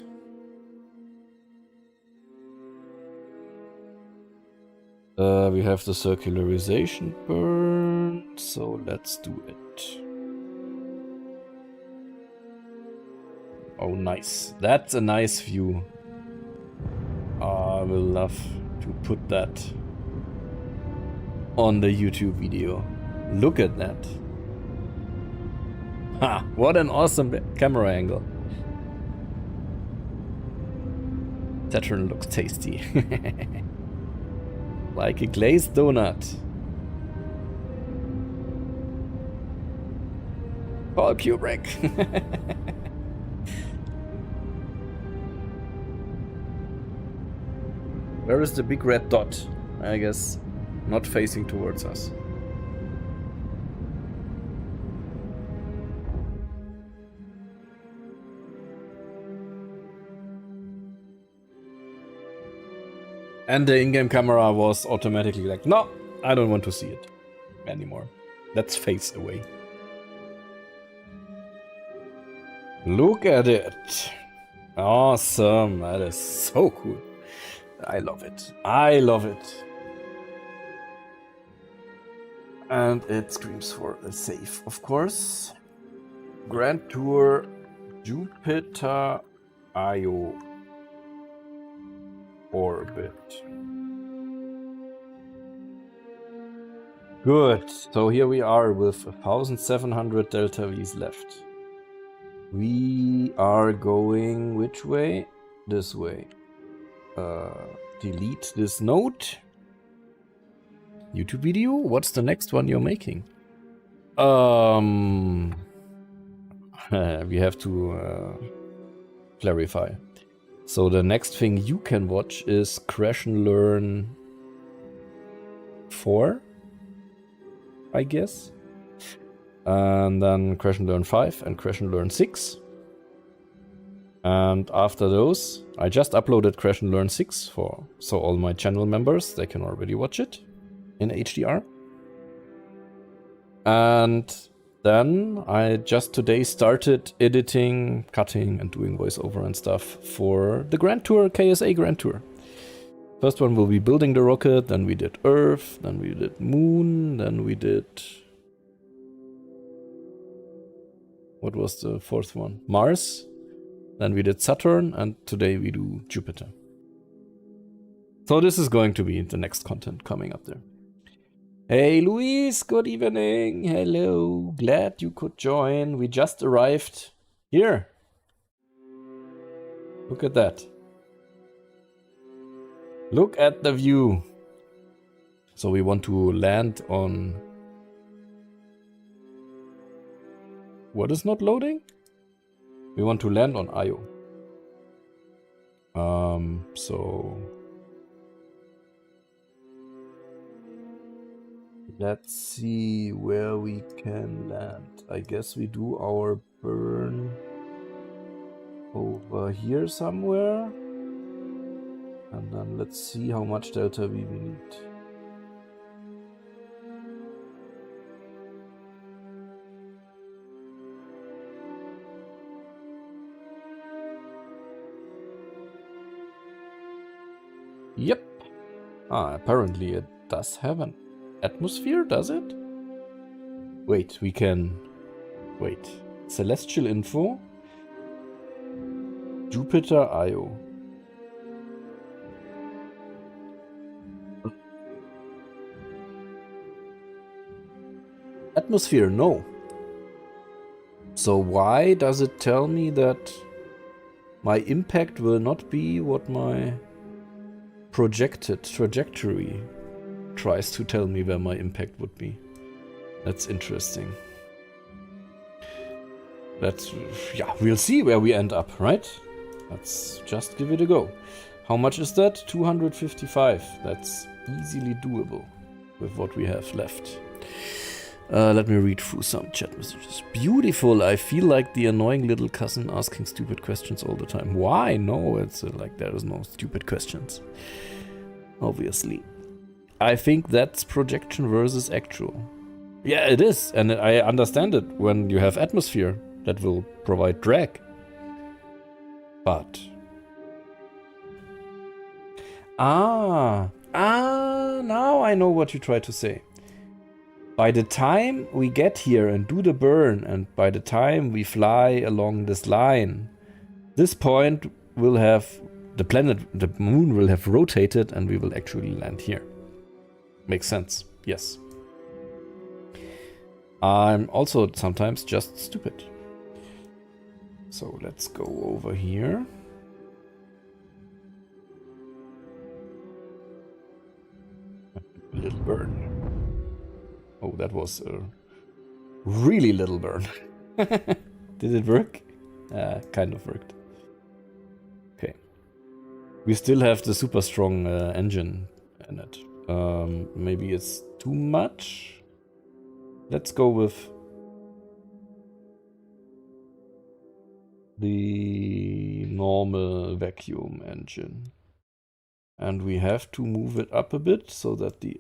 We have the circularization burn, so let's do it. Oh, nice. That's a nice view. I will love to put that on the YouTube video. Look at that. Ha! What an awesome camera angle. Saturn looks tasty. Like a glazed donut. Call Kubrick. Where is the big red dot? I guess not facing towards us. And the in-game camera was automatically like, no, I don't want to see it anymore. Let's face away. Look at it. Awesome. That is so cool. I love it. I love it. And it screams for a save, of course. Grand Tour Jupiter Io orbit. Good. So here we are with 1,700 delta V's left. We are going which way? This way. Delete this node. YouTube video? What's the next one you're making? We have to clarify. So the next thing you can watch is Crash and Learn 4, I guess. And then Crash and Learn 5 and Crash and Learn 6. And after those, I just uploaded Crash and Learn 6 so all my channel members, they can already watch it in HDR. And then I just today started editing, cutting, and doing voiceover and stuff for the Grand Tour, KSA Grand Tour. First one will be building the rocket, then we did Earth, then we did Moon, then we did... What was the fourth one? Mars. Then we did Saturn, and today we do Jupiter. So this is going to be the next content coming up there. Hey Luis, good evening. Hello, glad you could join. We just arrived here. Look at that. Look at the view. So we want to land on... What is not loading? We want to land on Io. So... Let's see where we can land. I guess we do our burn over here somewhere. And then let's see how much delta V we need. Yep. Apparently it does have an atmosphere, does it? Wait, we can... Wait. Celestial info. Jupiter Io. Atmosphere, no. So why does it tell me that my impact will not be what my projected trajectory tries to tell me where my impact would be. That's interesting. Yeah, we'll see where we end up, right? Let's just give it a go. How much is that? 255. That's easily doable with what we have left. Let me read through some chat messages. Beautiful. I feel like the annoying little cousin asking stupid questions all the time. Why? No, it's like there is no stupid questions. Obviously. I think that's projection versus actual. Yeah, it is. And I understand it when you have atmosphere that will provide drag. But... now I know what you try to say. By the time we get here and do the burn, and by the time we fly along this line, this point will have, the moon will have rotated and we will actually land here. Makes sense, yes. I'm also sometimes just stupid. So let's go over here. Little burn. Oh, that was a really little burn. Did it work? Kind of worked. Okay. We still have the super strong engine in it. Maybe it's too much? Let's go with the normal vacuum engine. And we have to move it up a bit so that the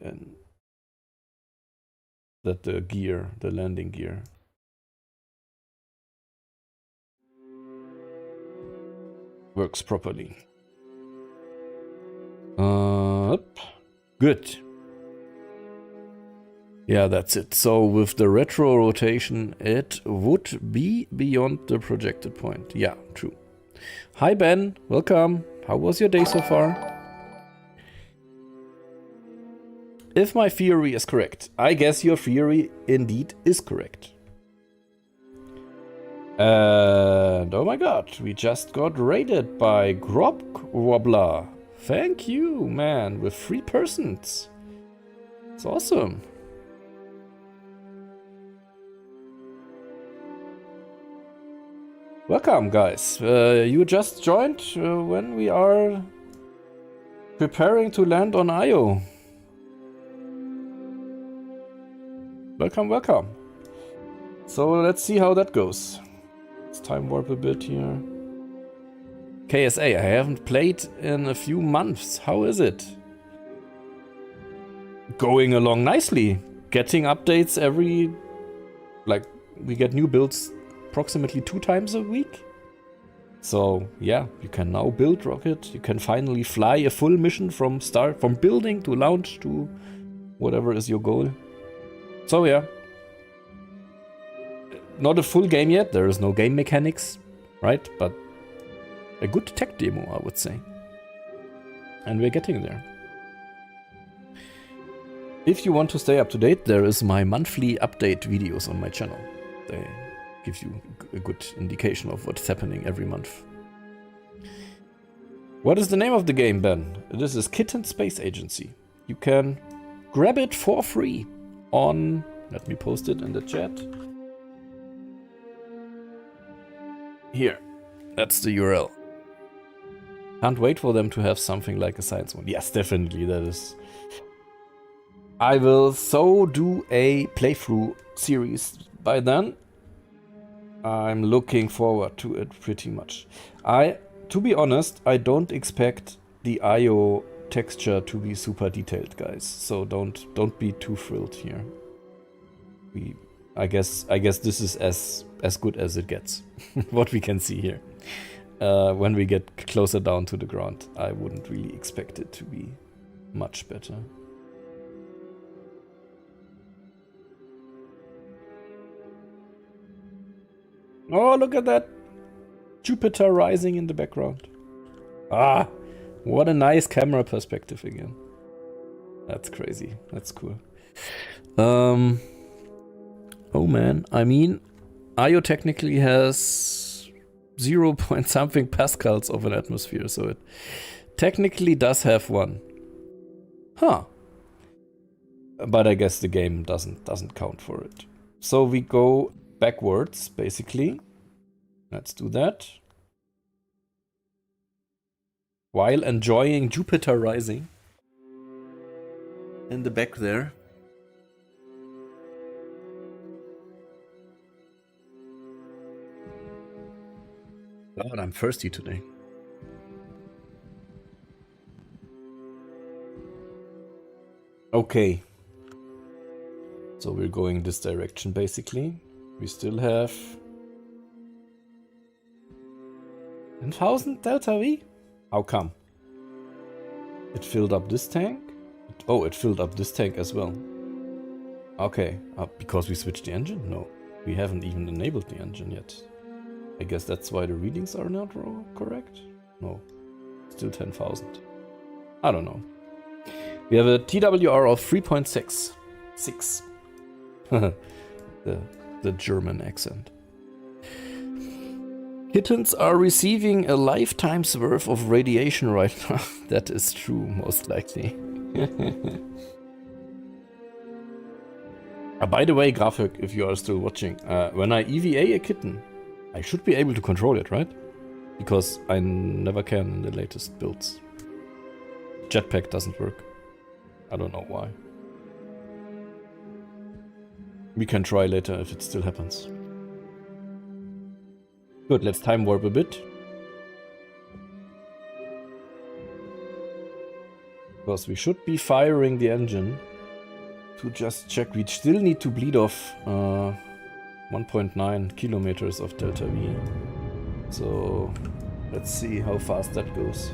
landing gear works properly. Up. Good. Yeah, that's it. So with the retro rotation, it would be beyond the projected point. Yeah, true. Hi Ben, welcome. How was your day so far? If my theory is correct, I guess your theory indeed is correct. And oh my god, we just got raided by Grob Wobbler. Thank you, man, with 3 persons. It's awesome. Welcome, guys. You just joined when we are preparing to land on Io. Welcome, welcome. So let's see how that goes. Let's time warp a bit here. KSA, I haven't played in a few months. How is it? Going along nicely. Getting updates every... Like, we get new builds approximately 2 times a week. So, yeah, you can now build Rocket. You can finally fly a full mission from building to launch to whatever is your goal. So yeah, not a full game yet, there is no game mechanics, right? But a good tech demo, I would say. And we're getting there. If you want to stay up to date, there is my monthly update videos on my channel. They give you a good indication of what's happening every month. What is the name of the game, Ben? This is Kitten Space Agency. You can grab it for free on, let me post it in the chat. Here, that's the URL. Can't wait for them to have something like a science one. Yes, definitely, that is. I will so do a playthrough series by then. I'm looking forward to it pretty much. To be honest, I don't expect the IO texture to be super detailed, guys. So don't be too thrilled here. I guess this is as good as it gets. What we can see here. When we get closer down to the ground, I wouldn't really expect it to be much better. Oh, look at that! Jupiter rising in the background. Ah! What a nice camera perspective again. That's crazy. That's cool. Oh man, I mean, IO technically has 0 point something pascals of an atmosphere, so it technically does have one. Huh. But I guess the game doesn't count for it. So we go backwards, basically. Let's do that. While enjoying Jupiter rising. In the back there. God, I'm thirsty today. Okay. So we're going this direction, basically. We still have 10,000 delta V? How come? It filled up this tank? Oh, it filled up this tank as well. Okay, because we switched the engine? No, we haven't even enabled the engine yet. I guess that's why the readings are not correct? No, still 10,000. I don't know. We have a TWR of 3.6. 6. the German accent. Kittens are receiving a lifetime's worth of radiation right now. That is true, most likely. By the way, Grafik, if you are still watching, when I EVA a kitten, I should be able to control it, right? Because I never can in the latest builds. Jetpack doesn't work. I don't know why. We can try later if it still happens. Good, let's time warp a bit. Because we should be firing the engine to just check. We still need to bleed off 1.9 kilometers of delta V. So let's see how fast that goes.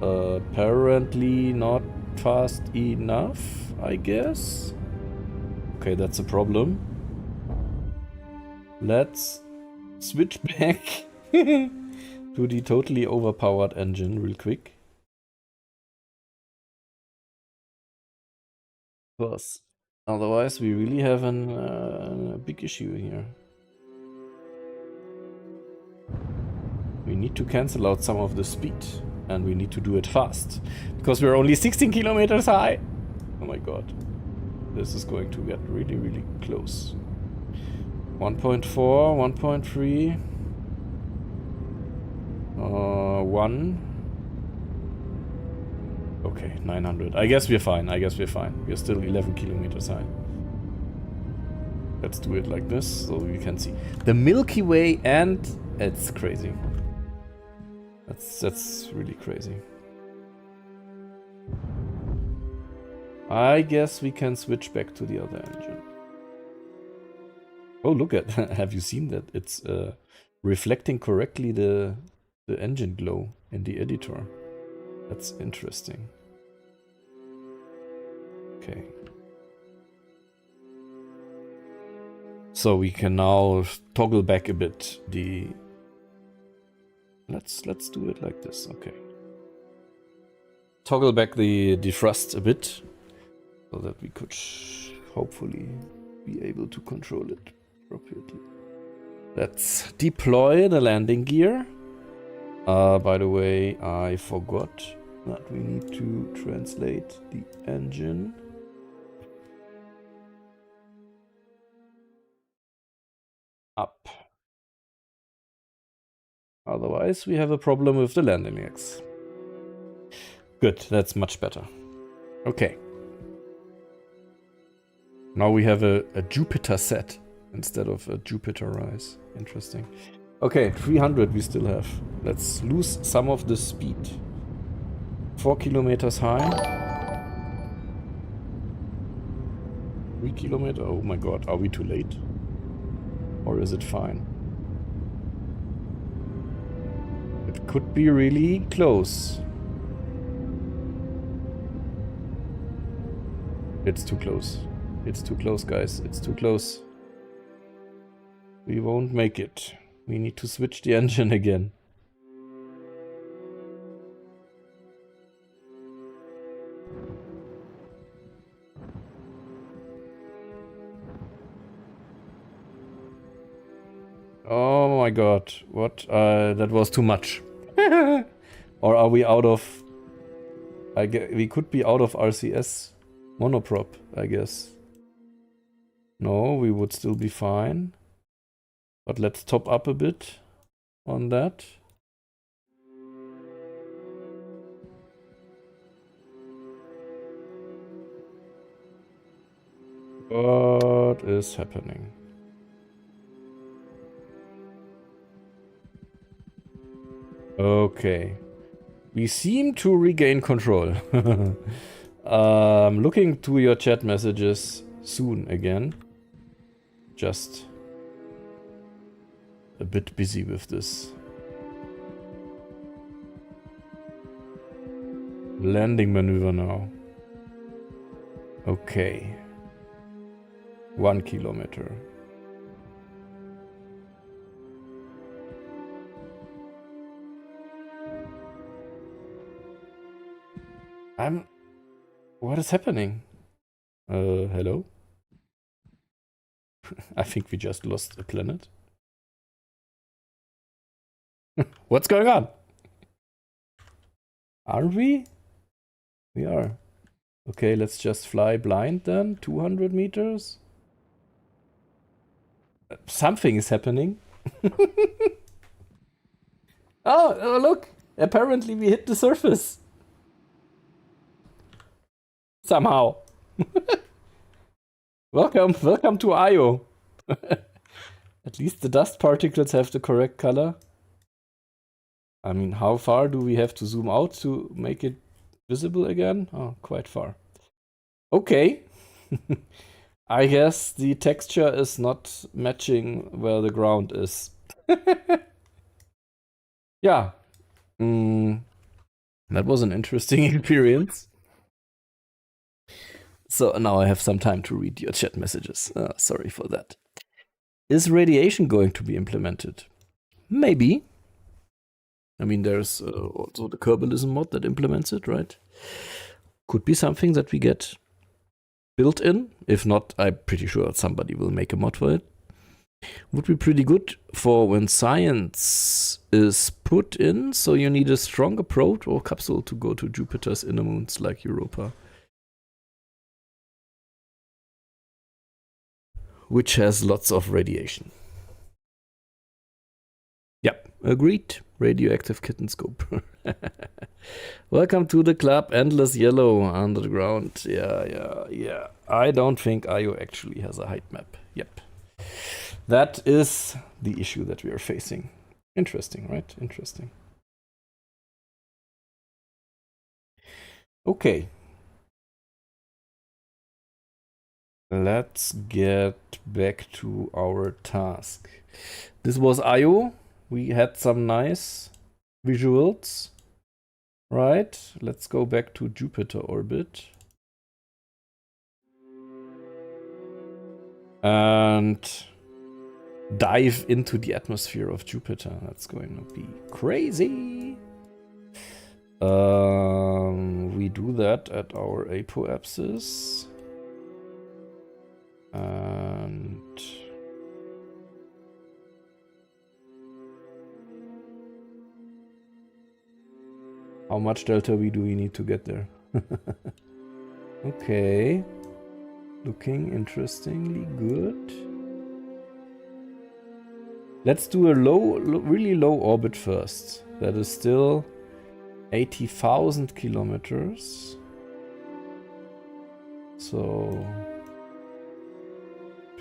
Apparently not fast enough, I guess. Okay, that's a problem. Let's switch back to the totally overpowered engine real quick. Because otherwise we really have a big issue here. We need to cancel out some of the speed. And we need to do it fast. Because we're only 16 kilometers high. Oh my god. This is going to get really, really close. 1.4, 1.3. 1. Okay, 900. I guess we're fine. We're still 11 kilometers high. Let's do it like this so we can see the Milky Way, and it's crazy. That's really crazy. I guess we can switch back to the other engine. Oh, look at have you seen that? It's reflecting correctly the engine glow in the editor. That's interesting. Okay. So we can now toggle back a bit the... Let's do it like this, okay. Toggle back the thrust a bit, so that we could hopefully be able to control it appropriately. Let's deploy the landing gear. By the way, I forgot that we need to translate the engine. Up. Otherwise, we have a problem with the landing legs. Good, that's much better. Okay. Now we have a Jupiter set instead of a Jupiter rise. Interesting. Okay, 300 we still have. Let's lose some of the speed. 4 kilometers high. 3 kilometers. Oh my god, are we too late? Or is it fine? It could be really close. It's too close. It's too close, guys. It's too close. We won't make it. We need to switch the engine again. Oh my god, what? That was too much. Or are we out of... we could be out of RCS monoprop, I guess. No, we would still be fine. But let's top up a bit on that. What is happening? Okay. We seem to regain control. Looking to your chat messages soon again. Just a bit busy with this. Landing maneuver now. Okay. 1 kilometer. What is happening? Hello? I think we just lost a planet. What's going on? Are we? We are. Okay, let's just fly blind then. 200 meters. Something is happening. Oh, look! Apparently we hit the surface. Somehow. Welcome to Io. At least the dust particles have the correct color. I mean, how far do we have to zoom out to make it visible again? Oh, quite far. Okay. I guess the texture is not matching where the ground is. Yeah. That was an interesting experience. So now I have some time to read your chat messages. Sorry for that. Is radiation going to be implemented? Maybe. I mean, there's also the Kerbalism mod that implements it, right? Could be something that we get built in. If not, I'm pretty sure somebody will make a mod for it. Would be pretty good for when science is put in, so you need a stronger probe or capsule to go to Jupiter's inner moons like Europa. Which has lots of radiation. Yep, agreed. Radioactive kitten scope. Welcome to the club, Endless Yellow Underground. Yeah. I don't think Io actually has a height map. Yep. That is the issue that we are facing. Interesting, right? Interesting. Okay. Let's get back to our task. This was Io. We had some nice visuals. Right, let's go back to Jupiter orbit. And dive into the atmosphere of Jupiter. That's going to be crazy. We do that at our apoapsis. And how much delta V do we need to get there? Okay. Looking interestingly good. Let's do a really low orbit first. That is still 80,000 kilometers. So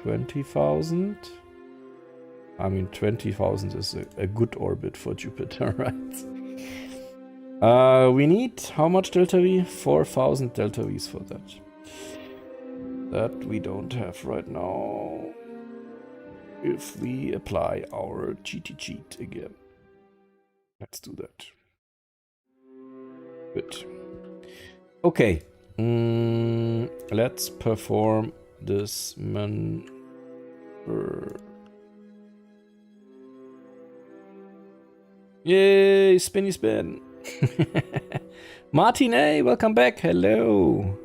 20,000. I mean, 20,000 is a good orbit for Jupiter, right? We need how much delta V? 4,000 delta Vs for that. That we don't have right now. If we apply our cheaty cheat again. Let's do that. Good. Okay. Let's perform this maneuver. Yay, spinny spin. Martin, hey, welcome back. Hello.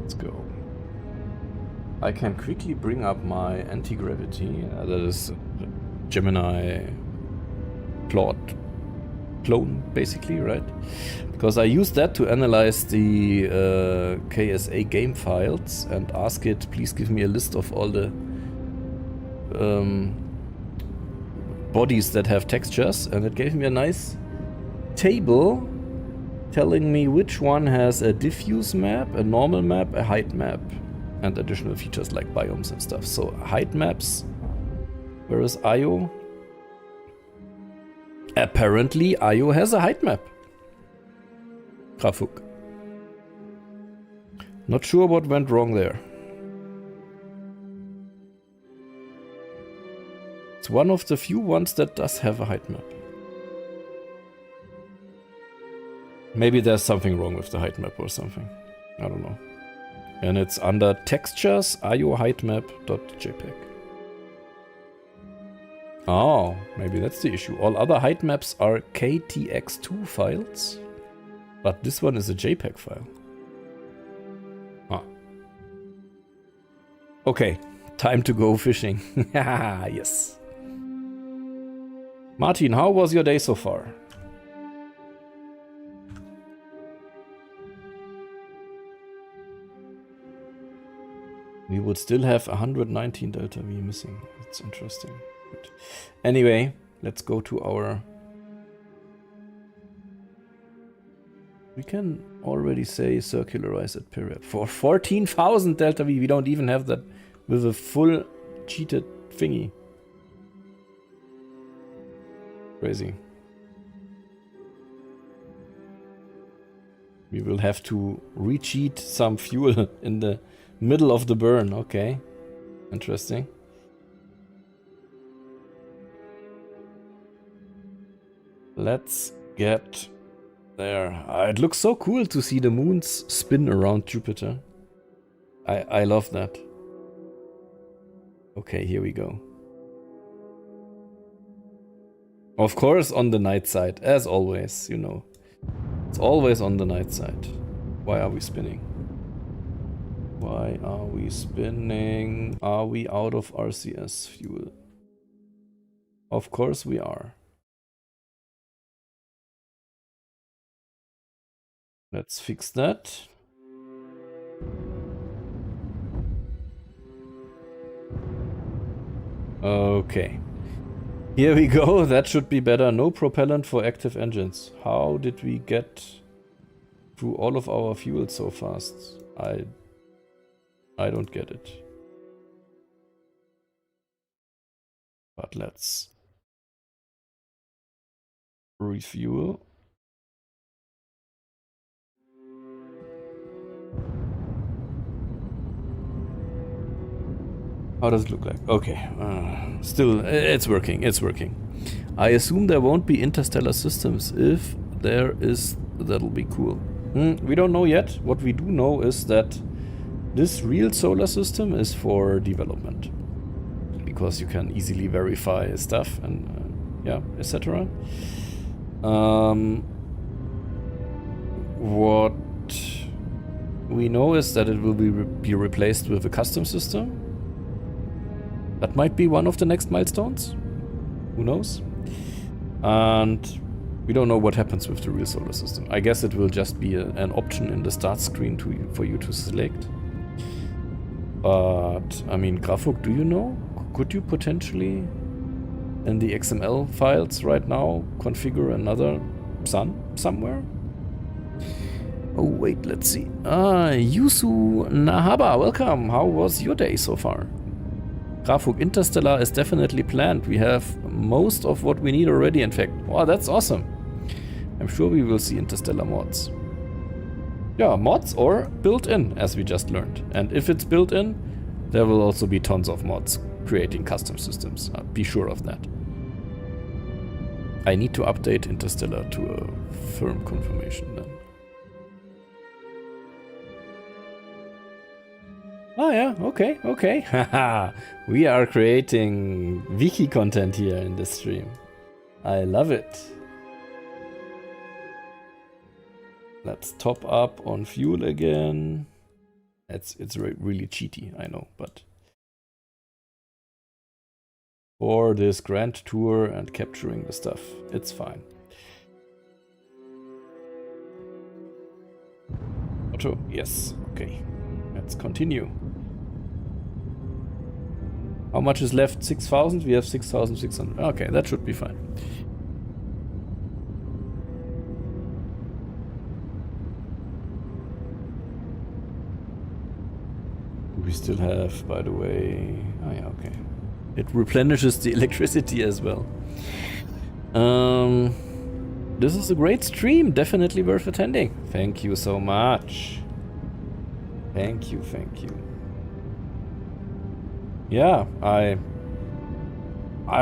Let's go. I can quickly bring up my anti-gravity. That is Gemini Claude clone, basically, right? Because I use that to analyze the KSA game files and ask it, please give me a list of all the bodies that have textures, and it gave me a nice table telling me which one has a diffuse map, a normal map, a height map, and additional features like biomes and stuff. So height maps, where is IO? Apparently IO has a height map. Grafuk. Not sure what went wrong there. It's one of the few ones that does have a height map. Maybe there's something wrong with the height map or something. I don't know. And it's under textures, IO height map.jpg. Oh, maybe that's the issue. All other height maps are KTX2 files, but this one is a JPEG file. Ah. Okay, time to go fishing. Yes. Martin, how was your day so far? We would still have 119 delta V missing. That's interesting. Good. Anyway, let's go to our... We can already say circularize at period. For 14,000 delta V, we don't even have that with a full cheated thingy. Crazy. We will have to re-cheat some fuel in the middle of the burn. Okay. Interesting. Let's get there. It looks so cool to see the moons spin around Jupiter. I love that. Okay, here we go. Of course on the night side, as always, you know. It's always on the night side. Why are we spinning? Why are we spinning? Are we out of RCS fuel? Of course we are. Let's fix that. Okay. Here we go. That should be better. No propellant for active engines. How did we get through all of our fuel so fast? I don't get it. But let's refuel. How does it look like? Okay, still, it's working, it's working. I assume there won't be interstellar systems. If there is, that'll be cool. We don't know yet. What we do know is that this real solar system is for development. Because you can easily verify stuff and, yeah, etc. What we know is that it will be replaced with a custom system. That might be one of the next milestones. Who knows? And we don't know what happens with the real solar system. I guess it will just be an option in the start screen for you to select. But, I mean, Grafuk, do you know? Could you potentially, in the XML files right now, configure another sun somewhere? Oh, wait, let's see. Yusu Nahaba, welcome. How was your day so far? Grafuk, Interstellar is definitely planned. We have most of what we need already, in fact. Wow, that's awesome. I'm sure we will see Interstellar mods. Yeah, mods or built-in, as we just learned. And if it's built-in, there will also be tons of mods creating custom systems. Be sure of that. I need to update Interstellar to a firm confirmation then. Oh yeah, okay, okay. Haha, we are creating wiki content here in this stream. I love it. Let's top up on fuel again. It's really cheaty, I know, but for this grand tour and capturing the stuff, it's fine. Otto, yes, okay. Let's continue. How much is left? 6,000? We have 6,600. Okay, that should be fine. We still have, by the way... Oh yeah, okay. It replenishes the electricity as well. This is a great stream, definitely worth attending. Thank you so much. Thank you, thank you. Yeah, I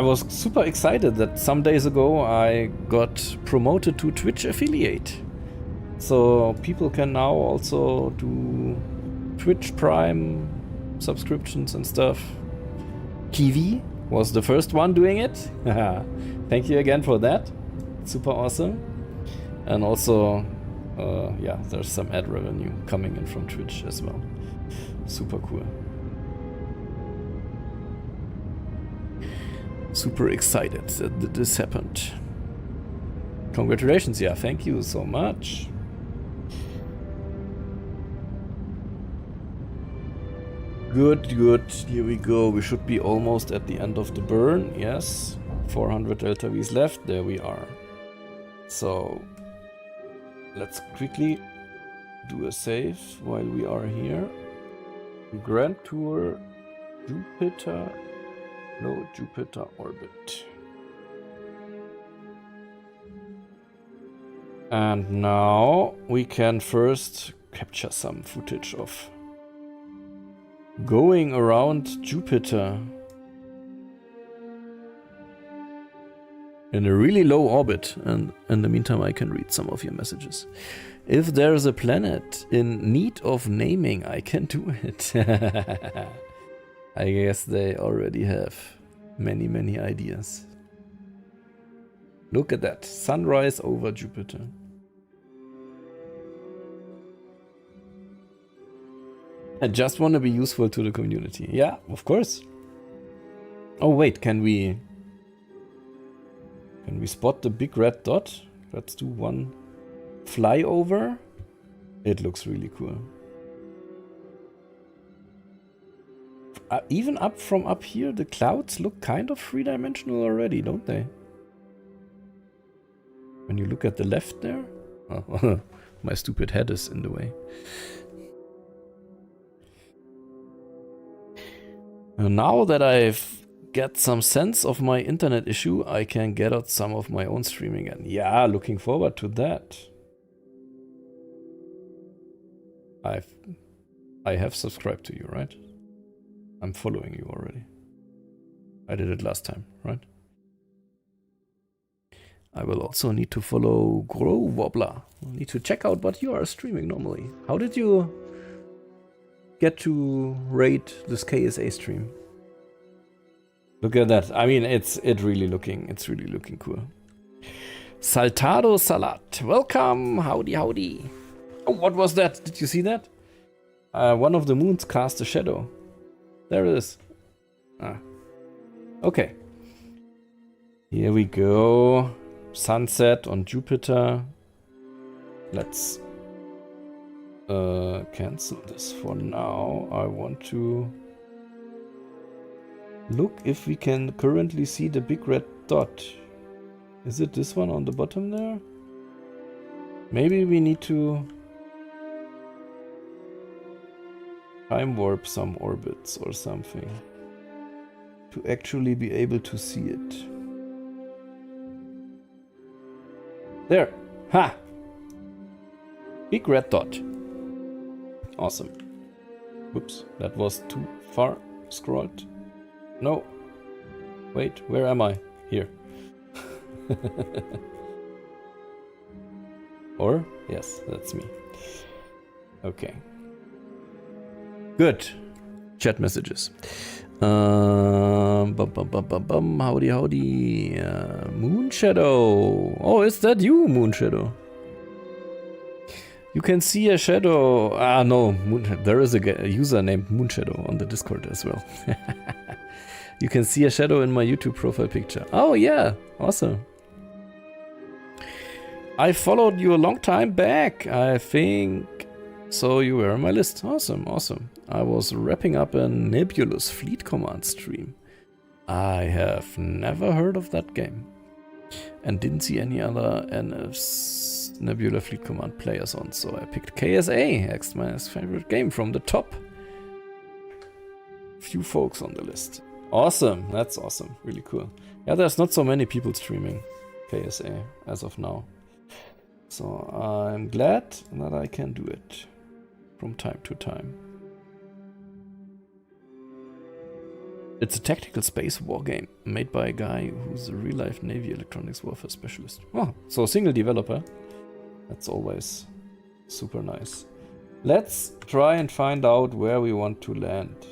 was super excited that some days ago I got promoted to Twitch affiliate. So people can now also do Twitch Prime subscriptions and stuff. Kiwi was the first one doing it. Thank you again for that. Super awesome. And also, yeah, there's some ad revenue coming in from Twitch as well. Super cool. Super excited that this happened. Congratulations, yeah, thank you so much. Good, good, here we go. We should be almost at the end of the burn, yes. 400 Delta Vs left, there we are. So, let's quickly do a save while we are here. Grand Tour, Jupiter, no, Jupiter orbit. And now we can first capture some footage of going around Jupiter in a really low orbit, and in the meantime I can read some of your messages. If there's a planet in need of naming, I can do it. I guess they already have many, many ideas. Look at that, sunrise over Jupiter. I just want to be useful to the community. Yeah, of course. Oh wait, can we spot the big red dot? Let's do one flyover. It looks really cool. Even up from up here, the clouds look kind of three-dimensional already, don't they? When you look at the left there. Oh, my stupid head is in the way. And now that I've get some sense of my internet issue, I can get out some of my own streaming again. Yeah, looking forward to that. I have subscribed to you, right? I'm following you already. I did it last time, right? I will also need to follow Grow Wobbler. I need to check out what you are streaming normally. How did you get to rate this KSA stream? Look at that. I mean, it's really looking cool. Saltado Salat. Welcome. Howdy, howdy. Oh, what was that? Did you see that? One of the moons cast a shadow. There it is. Ah. Okay. Here we go. Sunset on Jupiter. Let's cancel this for now. I want to look if we can currently see the big red dot. Is it this one on the bottom there? Maybe we need to time warp some orbits or something to actually be able to see it. There! Ha! Big red dot. Awesome. Whoops, that was too far scrolled. No. Wait, where am I? Here. Or? Yes, that's me. Okay. Good. Chat messages. Howdy, howdy. Moon Shadow. Oh, is that you, Moon Shadow? You can see a shadow. Ah, no. There is a user named Moonshadow on the Discord as well. You can see a shadow in my YouTube profile picture. Oh, yeah. Awesome. I followed you a long time back, I think. So you were on my list. Awesome, awesome. I was wrapping up a Nebulous Fleet Command stream. I have never heard of that game. And didn't see any other Nebula Fleet Command players on, so I picked KSA as my favorite game from the top. Few folks on the list. Awesome, that's awesome, really cool. Yeah, there's not so many people streaming KSA as of now. So I'm glad that I can do it from time to time. It's a tactical space war game made by a guy who's a real-life Navy electronics warfare specialist. Oh, so a single developer. That's always super nice. Let's try and find out where we want to land.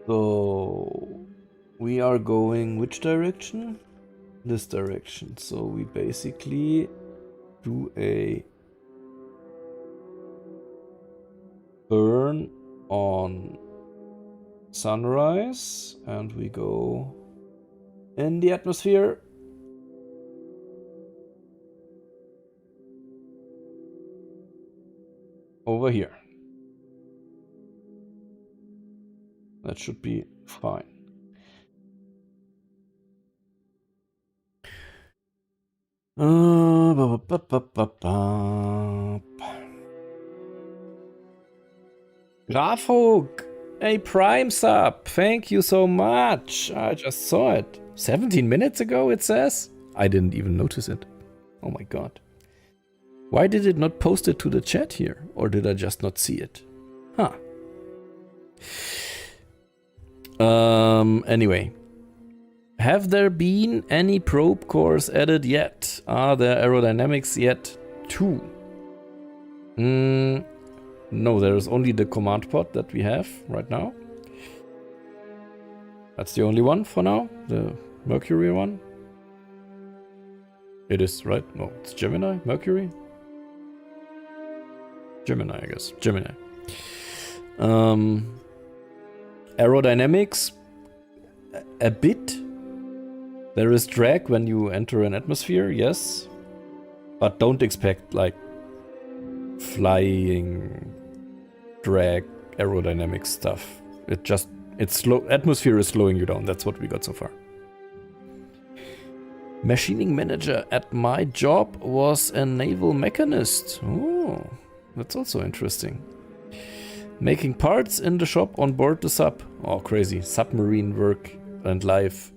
So we are going which direction? This direction. So we basically do a burn on sunrise and we go in the atmosphere. Over here. That should be fine. Grafog, a Prime sub. Thank you so much. I just saw it. 17 minutes ago, it says. I didn't even notice it. Oh my god. Why did it not post it to the chat here? Or did I just not see it? Huh. Anyway. Have there been any probe cores added yet? Are there aerodynamics yet too? No, there is only the command pod that we have right now. That's the only one for now, the Mercury one. It is, right? No, it's Gemini, Mercury? Gemini, I guess. Gemini. Aerodynamics, a bit. There is drag when you enter an atmosphere, yes. But don't expect, like, flying drag aerodynamic stuff. It's slow. Atmosphere is slowing you down. That's what we got so far. Machining manager at my job was a naval mechanist. Oh, that's also interesting. Making parts in the shop on board the sub. Oh, crazy. Submarine work and life.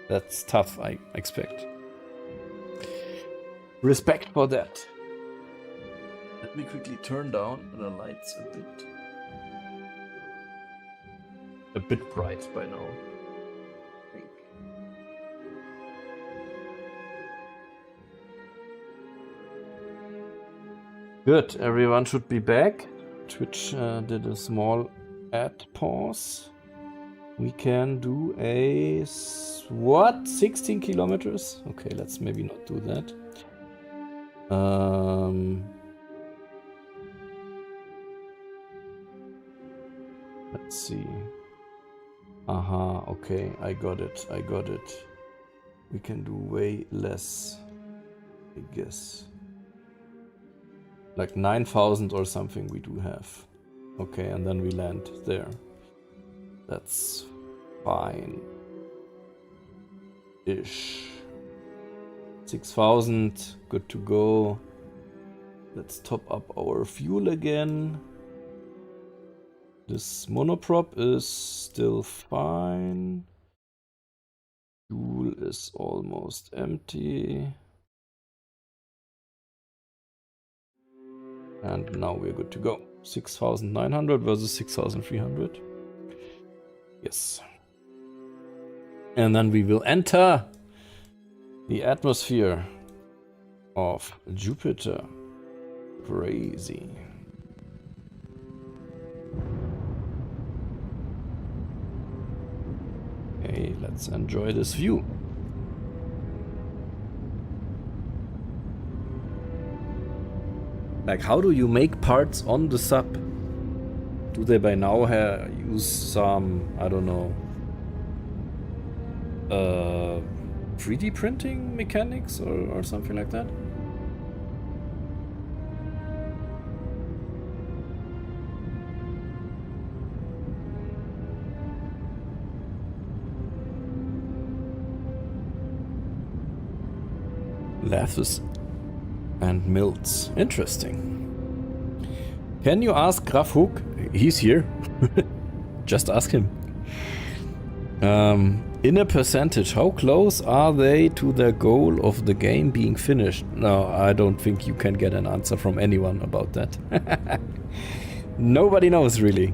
That's tough, I expect. Respect for that. Let me quickly turn down the lights a bit. A bit bright by now. I think. Good, everyone should be back. Twitch did a small ad pause. We can do a... what? 16 kilometers? Okay, let's maybe not do that. Let's see. Aha, okay, I got it. We can do way less, I guess. Like 9,000 or something we do have. Okay, and then we land there. That's fine-ish. 6,000, good to go. Let's top up our fuel again. This monoprop is still fine. Fuel is almost empty. And now we're good to go. 6,900 versus 6,300. Yes. And then we will enter the atmosphere of Jupiter. Crazy. Okay, let's enjoy this view. Like, how do you make parts on the sub? Do they by now use some, I don't know, 3D printing mechanics or something like that? Lathes and mills. Interesting. Can you ask Graf Hook? He's here. Just ask him. In a percentage, how close are they to their goal of the game being finished? No, I don't think you can get an answer from anyone about that. Nobody knows, really.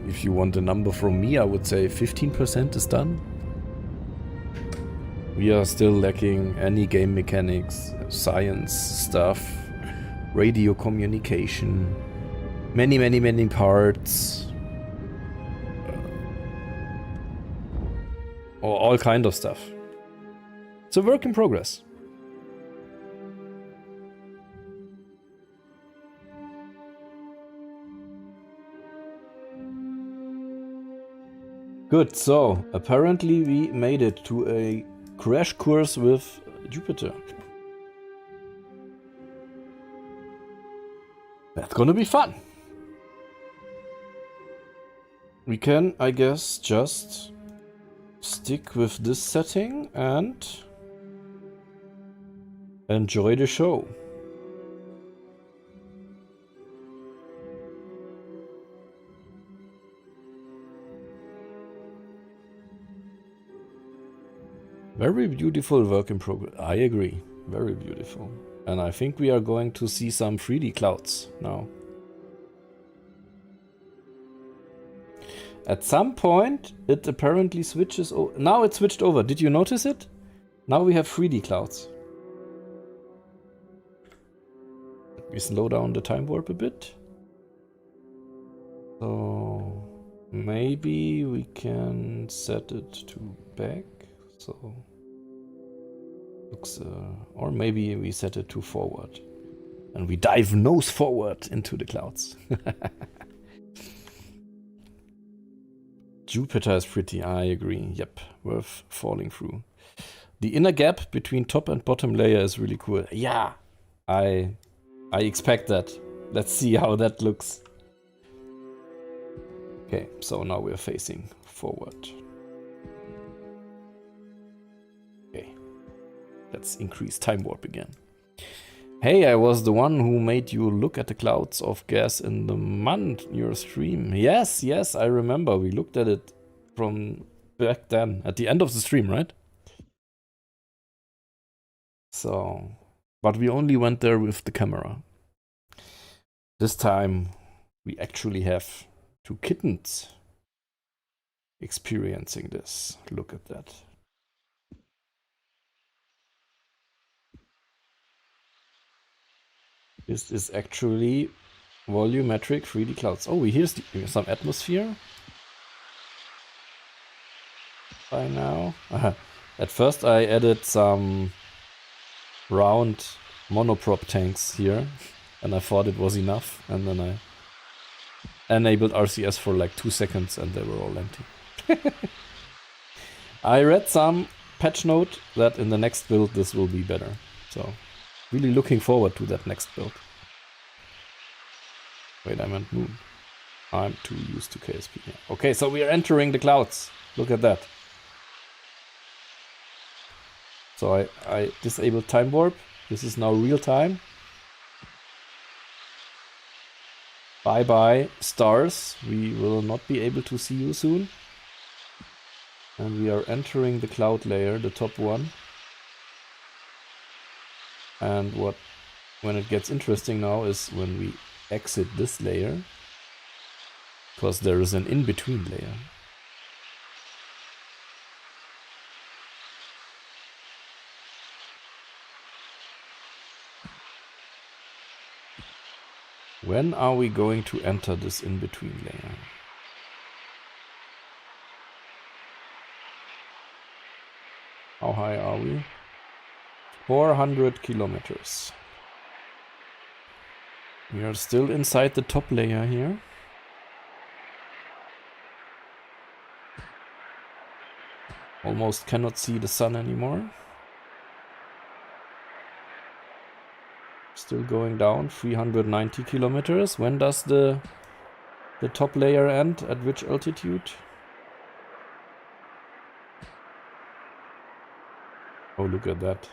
If you want a number from me, I would say 15% is done. We are still lacking any game mechanics, science stuff, radio communication, many parts, or all kind of stuff. It's a work in progress. Good, so apparently we made it to a crash course with Jupiter. That's gonna be fun. We can, I guess, just stick with this setting and enjoy the show. Very beautiful work in progress. I agree. Very beautiful. And I think we are going to see some 3D clouds now. At some point, it apparently switches over. Now it switched over. Did you notice it? Now we have 3D clouds. Let me slow down the time warp a bit. So maybe we can set it to back. So looks, or maybe we set it to forward. And we dive nose forward into the clouds. Jupiter is pretty, I agree. Yep, worth falling through. The inner gap between top and bottom layer is really cool. Yeah, I expect that. Let's see how that looks. Okay, so now we're facing forward. Okay, let's increase time warp again. Hey, I was the one who made you look at the clouds of gas in the month your stream. Yes, I remember. We looked at it from back then, at the end of the stream, right? So, but we only went there with the camera. This time, we actually have two kittens experiencing this. Look at that. This is actually volumetric 3D clouds. Oh, here's some atmosphere. By now. At first I added some round monoprop tanks here, and I thought it was enough, and then I enabled RCS for like 2 seconds and they were all empty. I read some patch note that in the next build this will be better. So really looking forward to that next build. Wait, I meant moon. I'm too used to KSP. Yeah. Okay, so we are entering the clouds. Look at that. So I disabled time warp. This is now real time. Bye bye stars. We will not be able to see you soon. And we are entering the cloud layer, the top one. And when it gets interesting now is when we exit this layer, because there is an in-between layer. When are we going to enter this in-between layer? How high are we? 400 kilometers. We are still inside the top layer here. Almost cannot see the sun anymore. Still going down, 390 kilometers. When does the top layer end? At which altitude? Oh, look at that.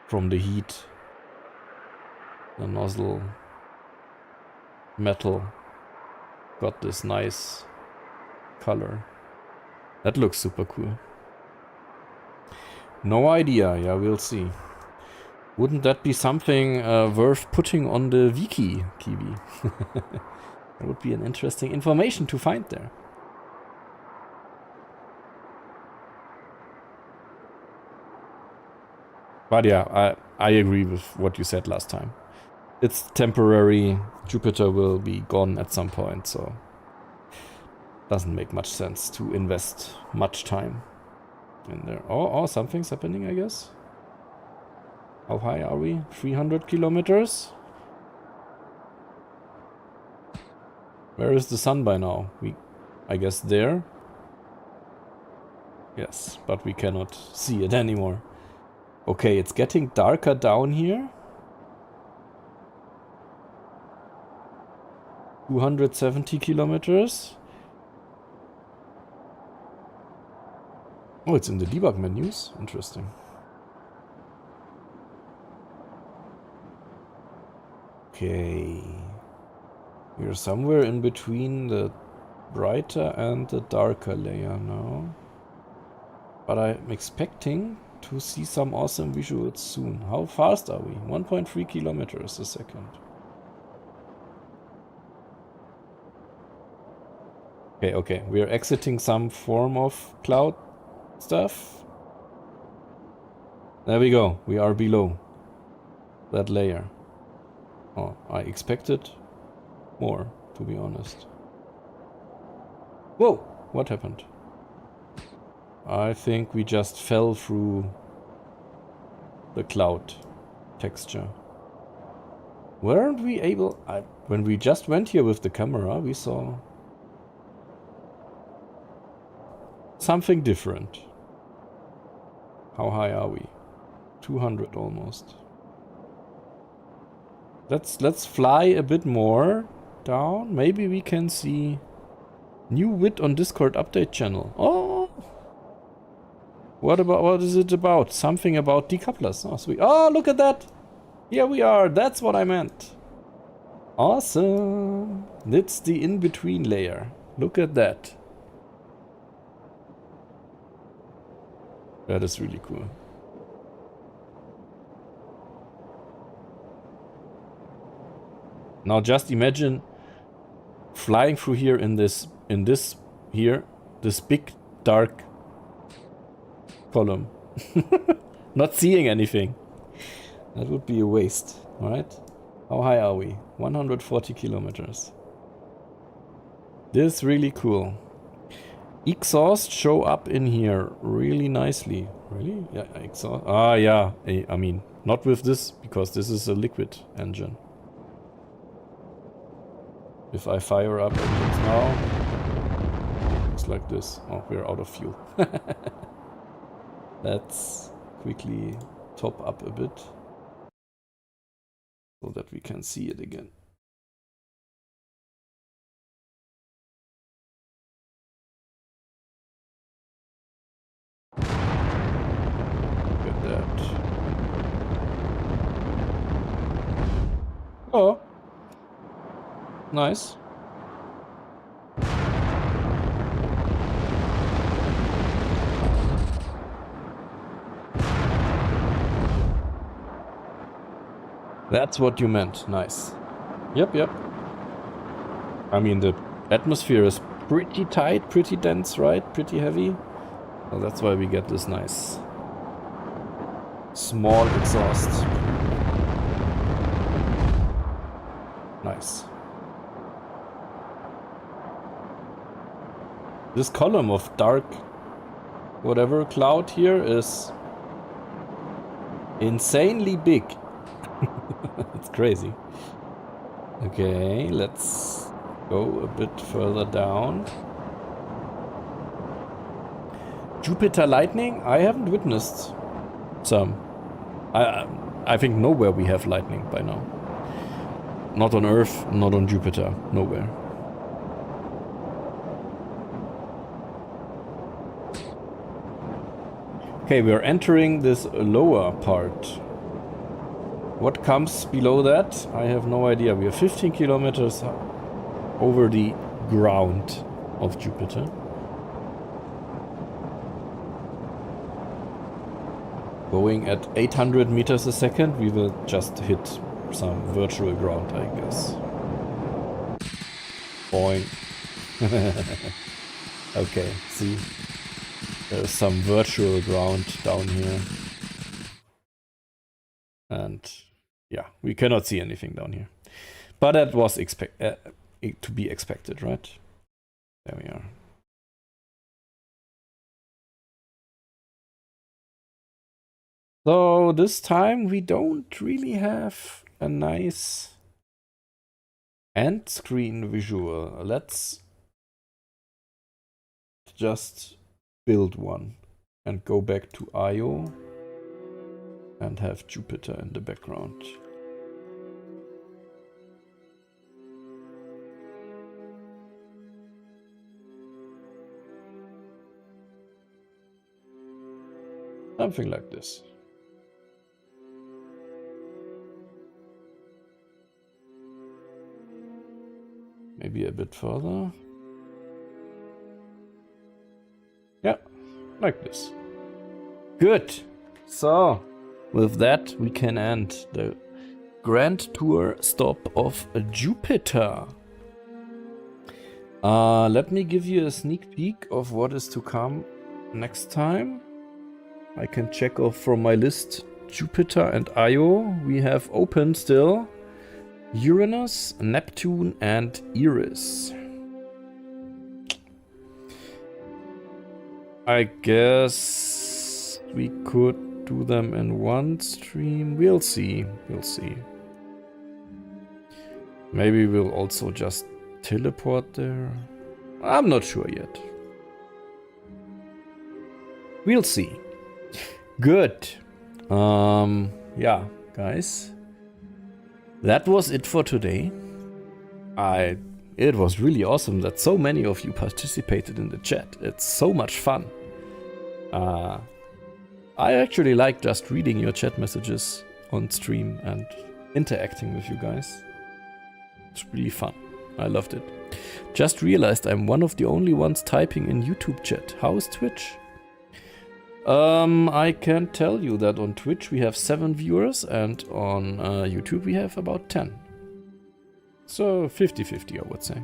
From the heat. The nozzle metal got this nice color. That looks super cool. No idea. Yeah, we'll see. Wouldn't that be something worth putting on the wiki, Kiwi? That would be an interesting information to find there. But yeah, I agree with what you said last time. It's temporary. Jupiter will be gone at some point, so doesn't make much sense to invest much time in there. Oh, something's happening, I guess. How high are we? 300 kilometers? Where is the sun by now? I guess there. Yes, but we cannot see it anymore. Okay, it's getting darker down here. 270 kilometers. Oh, it's in the debug menus. Interesting. Okay. We're somewhere in between the brighter and the darker layer now. But I'm expecting to see some awesome visuals soon. How fast are we? 1.3 kilometers a second. Okay. We are exiting some form of cloud stuff. There we go. We are below that layer. Oh, I expected more, to be honest. Whoa! What happened? I think we just fell through the cloud texture. Weren't we able... when we just went here with the camera, we saw something different. How high are we? 200 almost. Let's fly a bit more down. Maybe we can see new wit on Discord update channel. Oh! What is it about? Something about decouplers. Oh, sweet. Oh, look at that! Here we are. That's what I meant. Awesome. That's the in-between layer. Look at that. That is really cool. Now just imagine flying through here in this big dark column. Not seeing anything. That would be a waste, right? How high are we? 140 kilometers. This is really cool. Exhaust show up in here really nicely. Really? Yeah, exhaust. Ah, yeah. I mean, not with this, because this is a liquid engine. If I fire up engines now, looks like this. Oh, we're out of fuel. Let's quickly top up a bit so that we can see it again. Look at that. Oh, nice. That's what you meant. Nice. Yep. I mean, the atmosphere is pretty tight, pretty dense, right? Pretty heavy. So that's why we get this nice small exhaust. nice. This column of dark whatever cloud here is insanely big. It's crazy. Okay, let's go a bit further down. Jupiter lightning? I haven't witnessed some. I think nowhere we have lightning by now. Not on Earth, not on Jupiter, nowhere. Okay, we are entering this lower part. What comes below that? I have no idea. We are 15 kilometers over the ground of Jupiter. Going at 800 meters a second, we will just hit some virtual ground, I guess. Boing. Okay, see? There's some virtual ground down here. And yeah, we cannot see anything down here. But that was to be expected, right? There we are. So this time we don't really have a nice end screen visual. Let's just build one and go back to Io and have Jupiter in the background. Something like this. Maybe a bit further. Yeah, like this. Good. So, with that, we can end the Grand Tour stop of Jupiter. Let me give you a sneak peek of what is to come next time. I can check off from my list Jupiter and Io. We have open still Uranus, Neptune, and Eris. I guess we could do them in one stream. We'll see. We'll see. Maybe we'll also just teleport there. I'm not sure yet. We'll see. Good. Yeah, guys. That was it for today. It was really awesome that so many of you participated in the chat. It's so much fun. I actually like just reading your chat messages on stream and interacting with you guys. It's really fun. I loved it. Just realized I'm one of the only ones typing in YouTube chat. How is Twitch? I can tell you that on Twitch we have 7 viewers and on YouTube we have about 10. So 50-50 I would say.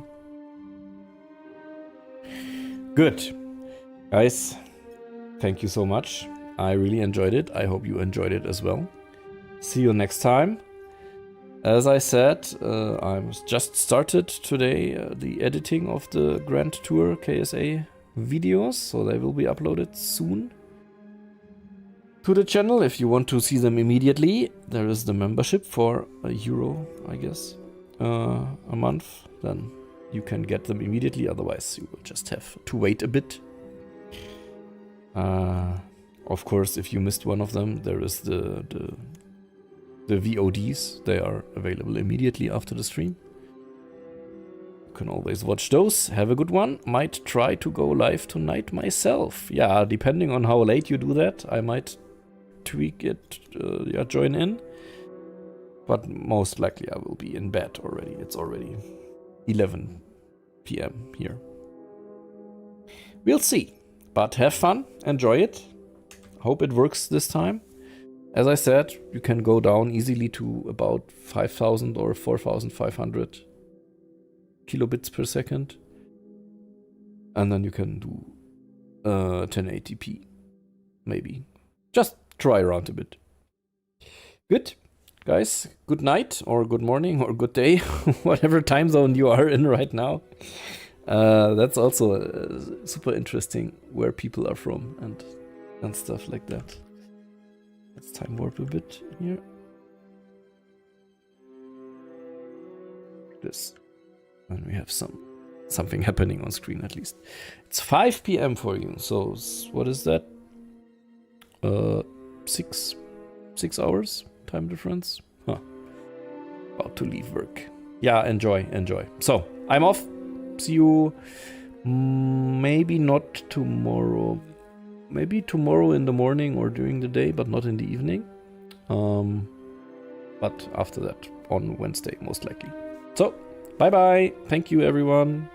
Good. Guys, thank you so much. I really enjoyed it. I hope you enjoyed it as well. See you next time. As I said, I just started today the editing of the Grand Tour KSA videos, so they will be uploaded soon to the channel. If you want to see them immediately, there is the membership for €1, I guess, a month. Then you can get them immediately, otherwise you will just have to wait a bit. Of course, if you missed one of them, there is the VODs. They are available immediately after the stream. You can always watch those. Have a good one. Might try to go live tonight myself. Yeah, depending on how late you do that, I might tweak it, join in. But most likely I will be in bed already. It's already 11 PM here. We'll see. But have fun. Enjoy it. Hope it works this time. As I said, you can go down easily to about 5,000 or 4,500 kilobits per second. And then you can do 1080p. Maybe. Just try around a bit. Good. Guys, good night or good morning or good day, whatever time zone you are in right now. That's also super interesting where people are from and stuff like that. Let's time warp a bit here. This, and we have something happening on screen at least. It's 5 p.m. for you. So what is that? 6 hours time difference. Huh. About to leave work. Yeah, enjoy. So I'm off. See you. Maybe not tomorrow. Maybe tomorrow in the morning or during the day, but not in the evening. But after that, on Wednesday, most likely. So, bye-bye. Thank you, everyone.